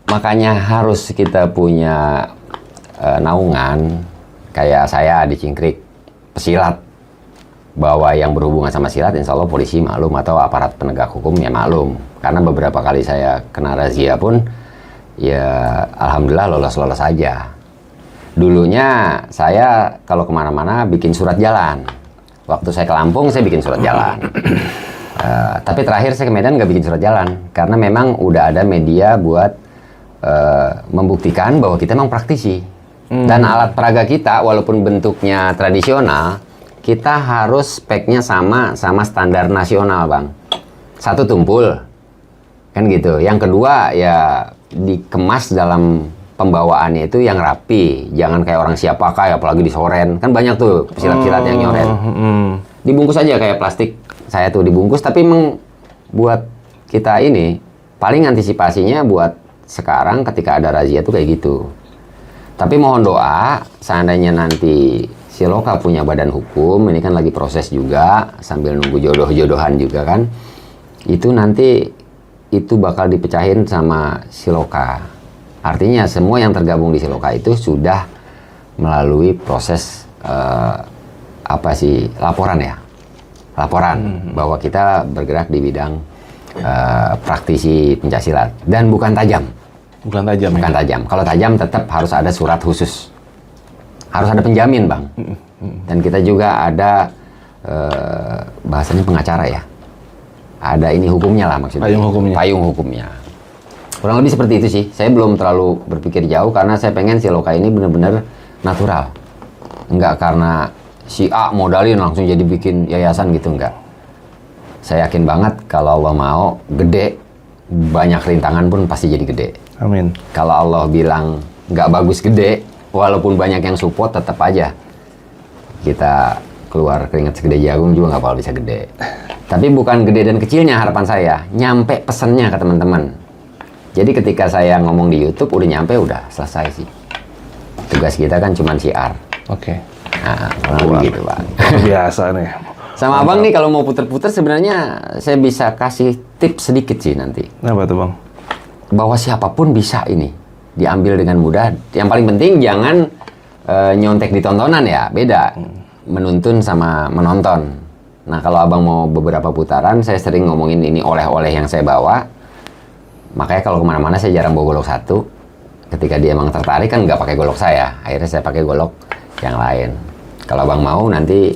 makanya harus kita punya naungan, kayak saya di Cingkrik, pesilat, bahwa yang berhubungan sama silat, insya Allah polisi maklum atau aparat penegak hukum ya maklum. Karena beberapa kali saya kena razia pun, ya alhamdulillah lolos-lolos aja. Dulunya saya kalau kemana-mana bikin surat jalan. Waktu saya ke Lampung, saya bikin surat jalan. Tapi terakhir saya ke Medan nggak bikin surat jalan, karena memang udah ada media buat membuktikan bahwa kita memang praktisi. Dan alat peraga kita, walaupun bentuknya tradisional, kita harus speknya sama standar nasional, Bang. Satu tumpul, kan gitu. Yang kedua ya dikemas dalam pembawaannya itu yang rapi, jangan kayak orang siap pakai, apalagi disoren. Kan banyak tuh pesilat-pesilat yang nyoren. Dibungkus aja kayak plastik. Saya tuh dibungkus, tapi buat kita ini paling antisipasinya buat sekarang ketika ada razia tuh kayak gitu. Tapi mohon doa, seandainya nanti Siloka punya badan hukum, ini kan lagi proses juga, sambil nunggu jodoh-jodohan juga kan, itu nanti itu bakal dipecahin sama Siloka. Artinya semua yang tergabung di Siloka itu sudah melalui proses laporan ya. Laporan bahwa kita bergerak di bidang praktisi pencaksilat dan bukan tajam. Bukan tajam. Bukan tajam. Kalau tajam tetap harus ada surat khusus. Harus ada penjamin, Bang. Dan kita juga ada bahasanya pengacara ya. Ada ini hukumnya lah maksudnya. Payung hukumnya. Kurang lebih seperti itu sih. Saya belum terlalu berpikir jauh karena saya pengen Siloka ini benar-benar natural. Enggak karena si A modalin langsung jadi bikin yayasan gitu, enggak. Saya yakin banget kalau Allah mau gede, banyak rintangan pun pasti jadi gede. Amin. Kalau Allah bilang nggak bagus gede, walaupun banyak yang support tetap aja kita keluar keringat segede jagung juga nggak bakal bisa gede. Tapi bukan gede dan kecilnya harapan saya, nyampe pesennya ke teman-teman. Jadi ketika saya ngomong di YouTube udah nyampe, udah selesai sih. Tugas kita kan cuma siar. Oke. Nah, kurang lebih gitu Bang. Biasa nih. Sama Abang nih kalau mau puter-puter sebenarnya saya bisa kasih tips sedikit sih nanti. Apa tuh Bang? Bahwa siapapun bisa ini diambil dengan mudah. Yang paling penting jangan nyontek di tontonan ya, beda. Menuntun sama menonton. Nah kalau Abang mau beberapa putaran, saya sering ngomongin ini oleh-oleh yang saya bawa. Makanya kalau kemana-mana saya jarang bawa golok satu. Ketika dia emang tertarik kan nggak pakai golok saya. Akhirnya saya pakai golok yang lain. Kalau Abang mau nanti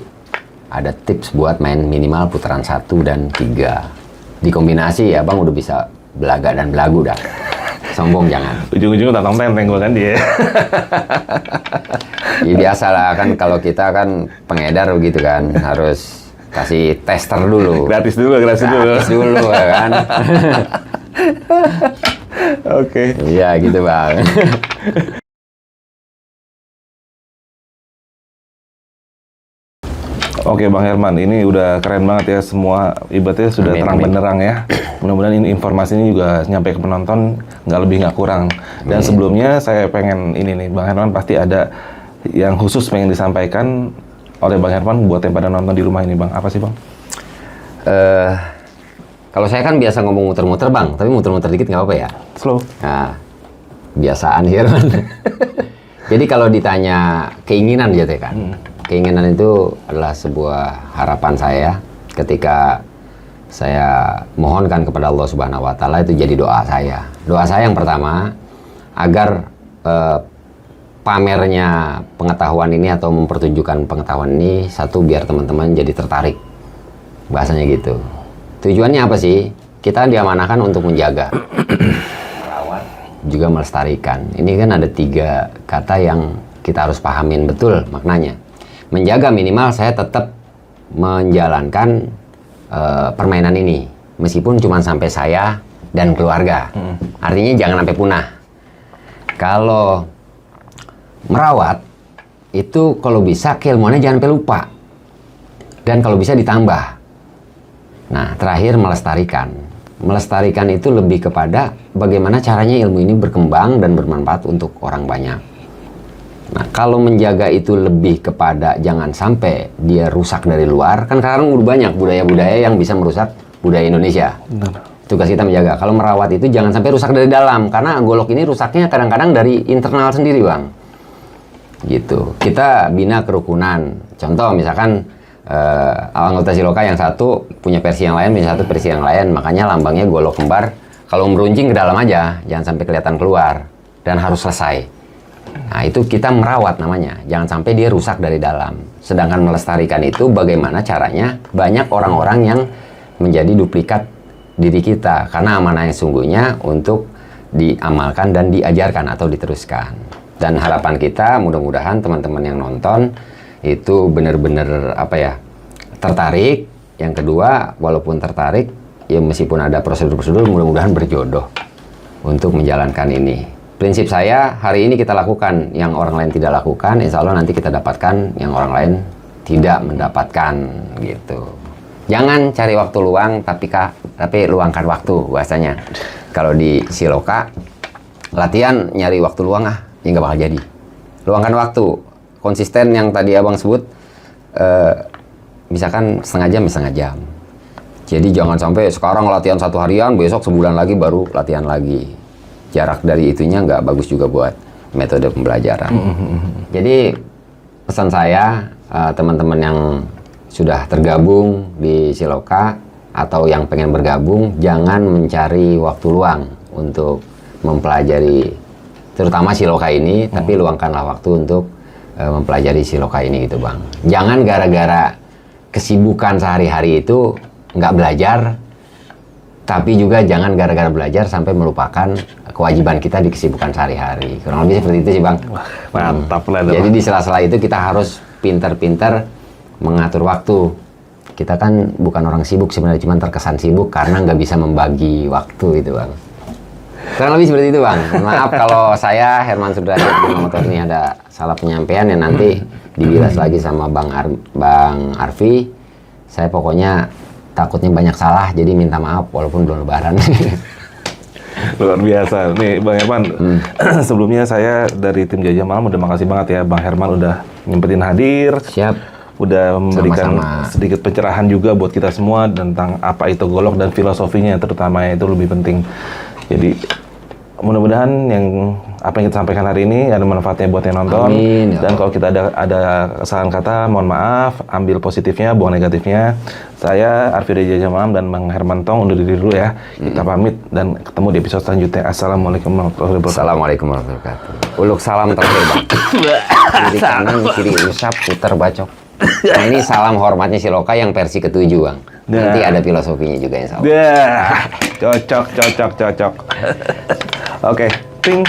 ada tips buat main minimal putaran 1 dan 3. Dikombinasi ya Abang udah bisa belaga dan belagu dah. Sombong jangan. Ujung-ujungnya tantang tenteng gue kan dia. Ya biasalah kan kalau kita kan pengedar begitu kan, harus kasih tester dulu. Gratis dulu. Gratis dulu ya kan. Oke. Iya gitu Bang. Oke Bang Herman, ini udah keren banget ya, semua ibaratnya sudah Amin, terang amin. benderang ya. Mudah-mudahan ini informasi ini juga nyampe ke penonton, nggak lebih nggak kurang. Dan sebelumnya saya pengen ini nih, Bang Herman pasti ada yang khusus pengen disampaikan oleh Bang Herman buat yang pada nonton di rumah ini Bang. Apa sih Bang? Kalau saya kan biasa ngomong muter-muter Bang, tapi muter-muter dikit nggak apa ya. Slow. Nah, biasaan Herman. Jadi kalau ditanya keinginan gitu ya kan. Keinginan itu adalah sebuah harapan saya ketika saya mohonkan kepada Allah Subhanahu wa taala, itu jadi doa saya. Doa saya yang pertama agar pamernya pengetahuan ini atau mempertunjukkan pengetahuan ini, satu biar teman-teman jadi tertarik. Bahasanya gitu. Tujuannya apa sih? Kita diamanahkan untuk menjaga, merawat, juga melestarikan. Ini kan ada 3 kata yang kita harus pahamin betul maknanya. Menjaga minimal saya tetap menjalankan permainan ini meskipun cuma sampai saya dan keluarga. Artinya jangan sampai punah. Kalau merawat itu kalau bisa keilmuannya jangan sampai lupa, dan kalau bisa ditambah. Nah terakhir melestarikan. Melestarikan itu lebih kepada bagaimana caranya ilmu ini berkembang dan bermanfaat untuk orang banyak. Nah, kalau menjaga itu lebih kepada jangan sampai dia rusak dari luar, kan sekarang udah banyak budaya-budaya yang bisa merusak budaya Indonesia. Benar. Tugas kita menjaga. Kalau merawat itu jangan sampai rusak dari dalam, karena golok ini rusaknya kadang-kadang dari internal sendiri, Bang. Gitu. Kita bina kerukunan. Contoh, misalkan anggota Siloka yang satu punya versi yang lain, punya satu versi yang lain, makanya lambangnya golok kembar. Kalau meruncing ke dalam aja, jangan sampai kelihatan keluar, dan harus selesai. Nah itu kita merawat namanya, jangan sampai dia rusak dari dalam. Sedangkan melestarikan itu bagaimana caranya banyak orang-orang yang menjadi duplikat diri kita, karena amanah yang sungguhnya untuk diamalkan dan diajarkan atau diteruskan. Dan harapan kita mudah-mudahan teman-teman yang nonton itu benar-benar tertarik. Yang kedua, walaupun tertarik ya meskipun ada prosedur-prosedur, mudah-mudahan berjodoh untuk menjalankan ini. Prinsip saya, hari ini kita lakukan yang orang lain tidak lakukan, insya Allah nanti kita dapatkan yang orang lain tidak mendapatkan, gitu. Jangan cari waktu luang, tapi luangkan waktu, bahasanya. Kalau di Siloka, latihan nyari waktu luang ya nggak bakal jadi. Luangkan waktu, konsisten yang tadi abang sebut, misalkan setengah jam. Jadi jangan sampai sekarang latihan 1 harian, besok sebulan lagi baru latihan lagi. Jarak dari itunya nggak bagus juga buat metode pembelajaran. Jadi pesan saya, teman-teman yang sudah tergabung di Siloka atau yang pengen bergabung, jangan mencari waktu luang untuk mempelajari terutama Siloka ini, tapi luangkanlah waktu untuk mempelajari Siloka ini gitu Bang. Jangan gara-gara kesibukan sehari-hari itu nggak belajar, tapi juga jangan gara-gara belajar sampai melupakan kewajiban kita di kesibukan sehari-hari. Kurang lebih seperti itu sih Bang. Mantap lah. Jadi di sela-sela itu kita harus pintar-pintar mengatur waktu. Kita kan bukan orang sibuk sebenarnya, cuma terkesan sibuk karena nggak bisa membagi waktu itu Bang. Kurang lebih seperti itu Bang. Maaf kalau saya Herman Sudrajat bin Muhammad ini ada salah penyampaian yang nanti dibilas lagi sama Bang Arfi. Saya pokoknya takutnya banyak salah jadi minta maaf walaupun belum lebaran. Luar biasa. Nih Bang Herman, sebelumnya saya dari tim Jajah Malam udah makasih banget ya Bang Herman udah nyempetin hadir. Siap. Udah memberikan Sama-sama. sedikit pencerahan juga buat kita semua tentang apa itu golok dan filosofinya, terutama itu lebih penting. Jadi mudah-mudahan yang apa yang kita sampaikan hari ini ada manfaatnya buat yang nonton. Amin, ya Dan Allah. kalau kita ada kesalahan kata, mohon maaf, ambil positifnya, buang negatifnya. Saya Arfi dari Jajah Malam dan Bang Herman Tong undur diri dulu ya. Kita pamit dan ketemu di episode selanjutnya. Assalamualaikum warahmatullahi wabarakatuh. Assalamualaikum warahmatullahi wabarakatuh. Uluk salam terakhir Bang. Kiri kanan, kiri usap, putar bacok. Nah ini salam hormatnya si Loka yang versi ke-7 Bang. Nanti Nah. ada filosofinya juga insya Allah. Dah, cocok. Oke, ting.